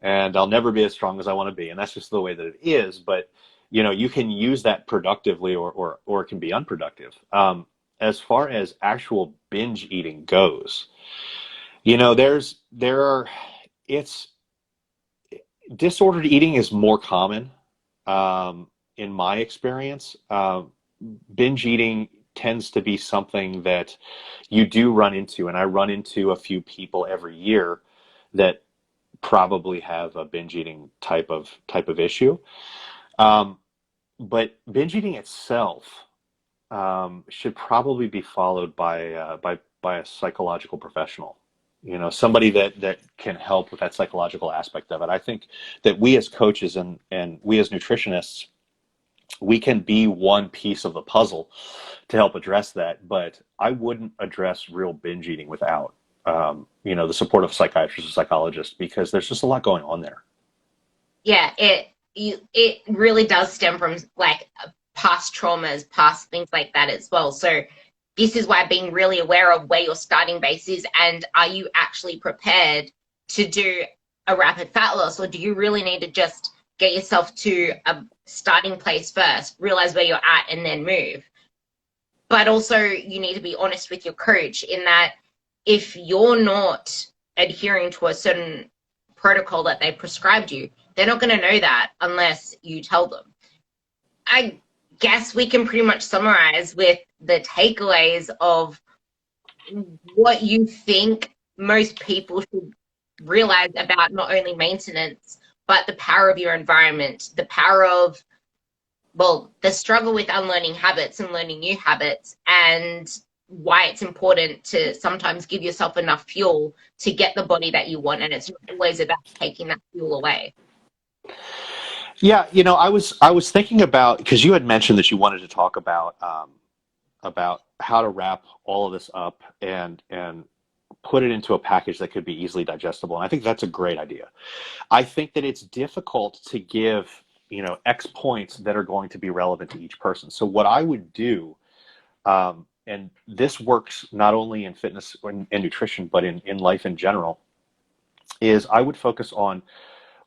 and I'll never be as strong as I want to be. And that's just the way that it is. But, you can use that productively or it can be unproductive. As far as actual binge eating goes, it's disordered eating is more common, in my experience. Binge eating tends to be something that you do run into, and I run into a few people every year that probably have a binge eating type of issue. But binge eating itself should probably be followed by a psychological professional. Somebody that can help with that psychological aspect of it. I think that we as coaches and we as nutritionists, we can be one piece of the puzzle to help address that, but I wouldn't address real binge eating without the support of psychiatrists or psychologists, because there's just a lot going on there. Yeah, it really does stem from like past traumas, past things like that as well. So this is why being really aware of where your starting base is, and are you actually prepared to do a rapid fat loss, or do you really need to just get yourself to a starting place first, realize where you're at, and then move? But also, you need to be honest with your coach in that if you're not adhering to a certain protocol that they prescribed you, they're not going to know that unless you tell them. I guess we can pretty much summarize with the takeaways of what you think most people should realize about not only maintenance, but the power of your environment, the power of, the struggle with unlearning habits and learning new habits, and why it's important to sometimes give yourself enough fuel to get the body that you want. And it's not always about taking that fuel away. Yeah, I was thinking about, because you had mentioned that you wanted to talk about how to wrap all of this up and put it into a package that could be easily digestible. And I think that's a great idea. I think that it's difficult to give, X points that are going to be relevant to each person. So what I would do, and this works not only in fitness and nutrition, but in life in general, is I would focus on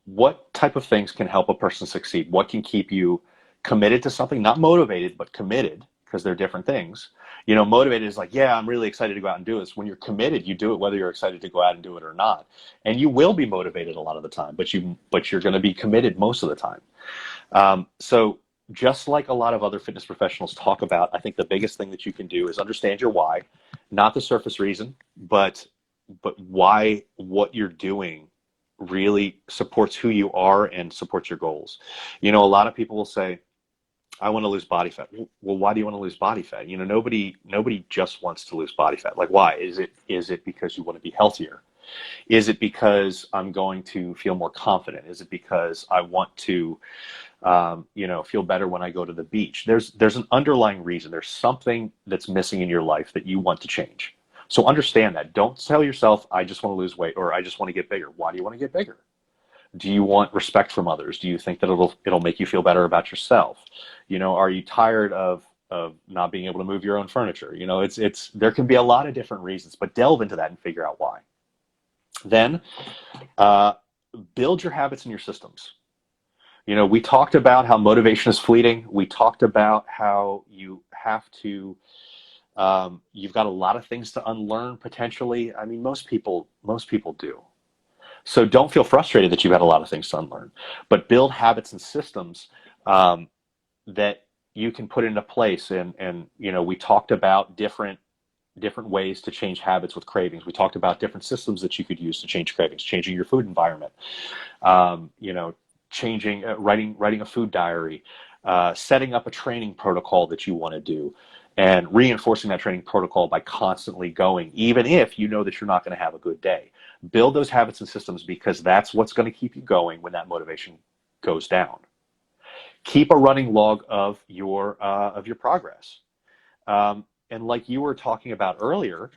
what type of things can help a person succeed. What can keep you committed to something, not motivated, but committed, because they're different things. Motivated is like, yeah, I'm really excited to go out and do this. When you're committed, you do it whether you're excited to go out and do it or not. And you will be motivated a lot of the time, but you're going to be committed most of the time. So just like a lot of other fitness professionals talk about, I think the biggest thing that you can do is understand your why, not the surface reason, but why what you're doing really supports who you are and supports your goals. A lot of people will say, I want to lose body fat. Well, why do you want to lose body fat? Nobody just wants to lose body fat. Like, why? Is it because you want to be healthier? Is it because I'm going to feel more confident? Is it because I want to, feel better when I go to the beach? There's an underlying reason. There's something that's missing in your life that you want to change. So understand that. Don't tell yourself, I just want to lose weight or I just want to get bigger. Why do you want to get bigger? Do you want respect from others? Do you think that it'll make you feel better about yourself? Are you tired of not being able to move your own furniture? There can be a lot of different reasons, but delve into that and figure out why. Then build your habits and your systems. We talked about how motivation is fleeting. We talked about how you have to, you've got a lot of things to unlearn potentially. I mean, most people do. So don't feel frustrated that you've got a lot of things to unlearn, but build habits and systems that you can put into place. And we talked about different ways to change habits with cravings. We talked about different systems that you could use to change cravings, changing your food environment, changing, writing a food diary, setting up a training protocol that you want to do, and reinforcing that training protocol by constantly going, even if you know that you're not going to have a good day. Build those habits and systems because that's what's going to keep you going when that motivation goes down. Keep a running log of your progress. And like you were talking about earlier,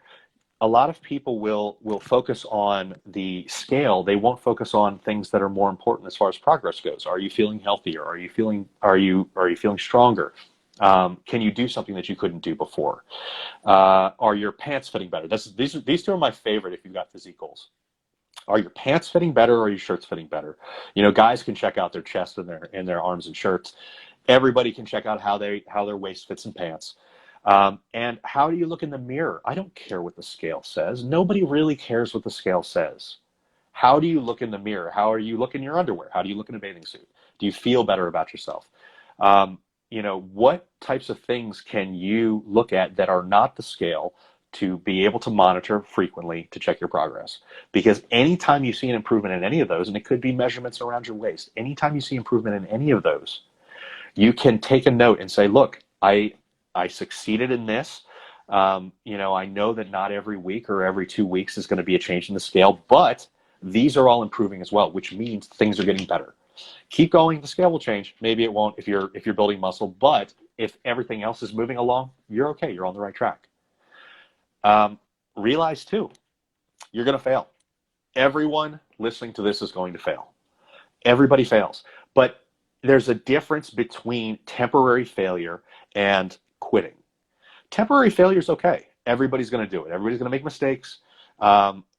a lot of people will focus on the scale. They won't focus on things that are more important as far as progress goes. Are you feeling healthier? Are you feeling stronger? Can you do something that you couldn't do before? Are your pants fitting better? These two are my favorite if you've got physique goals. Are your pants fitting better or are your shirts fitting better? Guys can check out their chest and their arms and shirts. Everybody can check out how their waist fits in pants. And how do you look in the mirror? I don't care what the scale says. Nobody really cares what the scale says. How do you look in the mirror? How are you looking in your underwear? How do you look in a bathing suit? Do you feel better about yourself? What types of things can you look at that are not the scale to be able to monitor frequently to check your progress? Because anytime you see an improvement in any of those, and it could be measurements around your waist, anytime you see improvement in any of those, you can take a note and say, look, I succeeded in this. I know that not every week or every 2 weeks is going to be a change in the scale, but these are all improving as well, which means things are getting better. Keep going, the scale will change. Maybe it won't if you're building muscle, but if everything else is moving along, you're okay. You're on the right track. Realize too, you're going to fail. Everyone listening to this is going to fail. Everybody fails. But there's a difference between temporary failure and quitting. Temporary failure is okay. Everybody's going to do it. Everybody's going to make mistakes.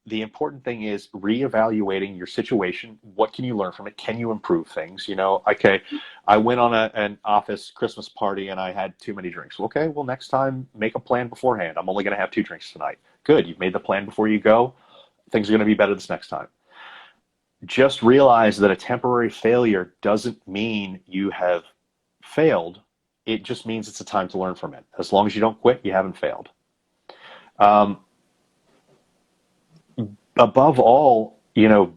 The important thing is reevaluating your situation. What can you learn from it? Can you improve things? Okay, I went on an office Christmas party and I had too many drinks. Okay, well, next time, make a plan beforehand. I'm only going to have 2 drinks tonight. Good, you've made the plan before you go. Things are going to be better this next time. Just realize that a temporary failure doesn't mean you have failed. It just means it's a time to learn from it. As long as you don't quit, you haven't failed. Above all,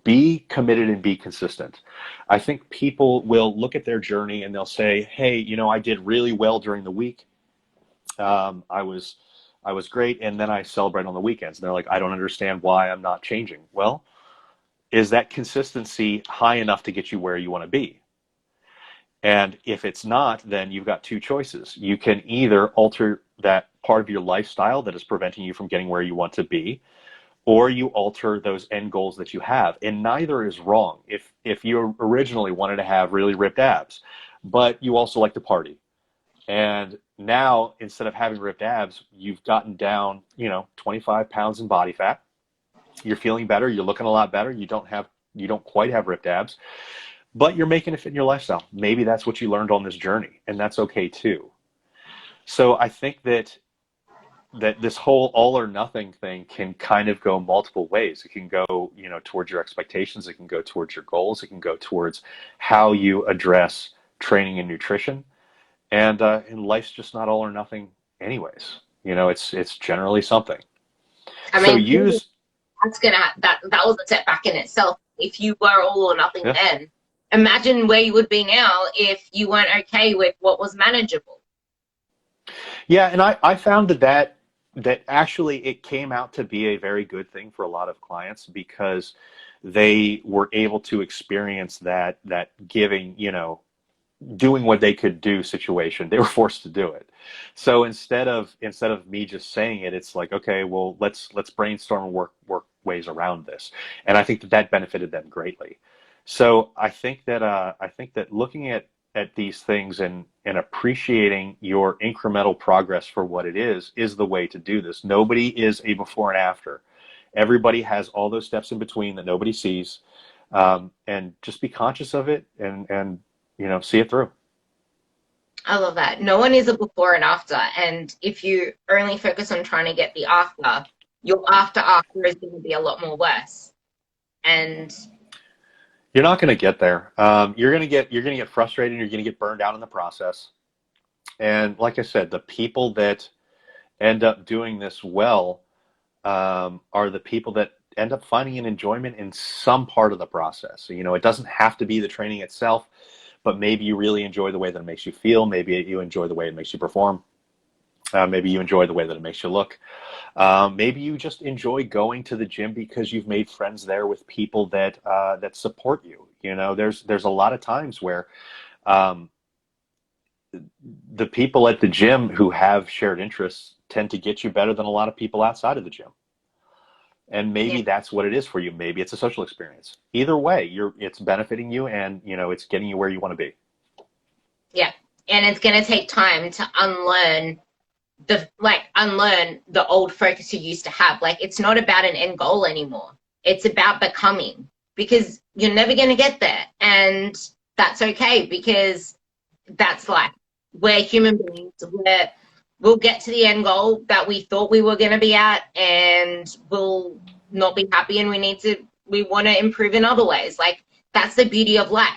be committed and be consistent. I think people will look at their journey and they'll say, hey, I did really well during the week. I was great. And then I celebrate on the weekends. And they're like, I don't understand why I'm not changing. Well, is that consistency high enough to get you where you want to be? And if it's not, then you've got 2 choices. You can either alter that part of your lifestyle that is preventing you from getting where you want to be, or you alter those end goals that you have. And neither is wrong. If you originally wanted to have really ripped abs, but you also like to party, and now instead of having ripped abs, you've gotten down, 25 pounds in body fat. You're feeling better. You're looking a lot better. You don't quite have ripped abs, but you're making it fit in your lifestyle. Maybe that's what you learned on this journey, and that's okay too. So I think that this whole all or nothing thing can kind of go multiple ways. It can go, towards your expectations. It can go towards your goals. It can go towards how you address training and nutrition. And life's just not all or nothing anyways. It's generally something. I So mean, that was a setback in itself. If you were all or nothing then, imagine where you would be now if you weren't okay with what was manageable. Yeah, and I found that actually it came out to be a very good thing for a lot of clients, because they were able to experience that giving, doing what they could do situation. They were forced to do it. So instead of me just saying it, it's like, okay, well, let's brainstorm and work ways around this. And I think that benefited them greatly. So I think that looking at these things and appreciating your incremental progress for what it is the way to do this. Nobody is a before and after. Everybody has all those steps in between that nobody sees, and just be conscious of it and see it through. I love that. No one is a before and after. And if you only focus on trying to get the after, your after is going to be a lot more worse. And you're not going to get there. You're going to get frustrated, and you're going to get burned out in the process. And like I said, the people that end up doing this well are the people that end up finding an enjoyment in some part of the process. It doesn't have to be the training itself, but maybe you really enjoy the way that it makes you feel. Maybe you enjoy the way it makes you perform. Maybe you enjoy the way that it makes you look. Maybe you just enjoy going to the gym because you've made friends there with people that support you. There's a lot of times where the people at the gym who have shared interests tend to get you better than a lot of people outside of the gym. And maybe that's what it is for you. Maybe it's a social experience. Either way, it's benefiting you, and it's getting you where you want to be. Yeah, and it's going to take time to unlearn the old focus you used to have. Like, it's not about an end goal anymore. It's about becoming, because you're never going to get there, and that's okay, because that's life. We're human beings. We'll get to the end goal that we thought we were going to be at, and we'll not be happy, and we want to improve in other ways. Like, that's the beauty of life.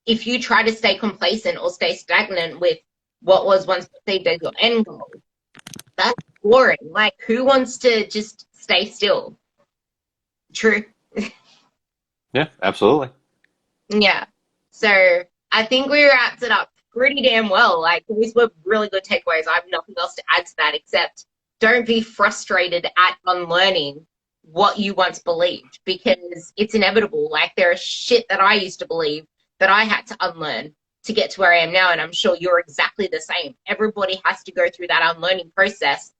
If you try to stay complacent or stay stagnant with what was once perceived as your end goal, that's boring. Like, who wants to just stay still? True. Yeah, absolutely. Yeah. So I think we wrapped it up pretty damn well. Like, these were really good takeaways. I have nothing else to add to that, except don't be frustrated at unlearning what you once believed, because it's inevitable. Like, there is shit that I used to believe that I had to unlearn to get to where I am now, and I'm sure you're exactly the same. Everybody has to go through that unlearning process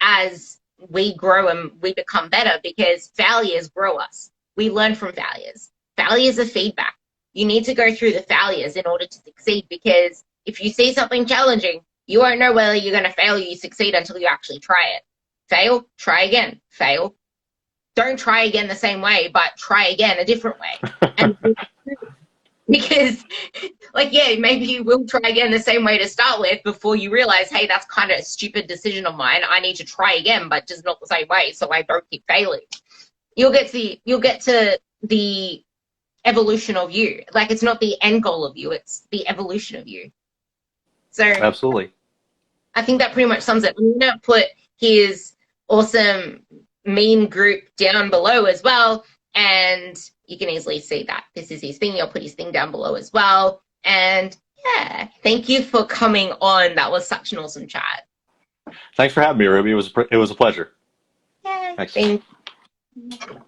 as we grow and we become better, because failures grow us. We learn from failures. Failures are feedback. You need to go through the failures in order to succeed, because if you see something challenging, you won't know whether you're going to fail or you succeed until you actually try it. Fail, try again. Fail. Don't try again the same way, but try again a different way. And because, like, yeah, maybe you will try again the same way to start with before you realize, hey, that's kind of a stupid decision of mine. I need to try again, but just not the same way, so I don't keep failing. You'll get to the evolution of you. Like, it's not the end goal of you, it's the evolution of you. So absolutely, I think that pretty much sums it. I'm gonna put his awesome meme group down below as well, and you can easily see that this is his thing. I'll put his thing down below as well. And yeah, thank you for coming on. That was such an awesome chat. Thanks for having me, Ruby. It was a pleasure. Yeah, thanks. thank you.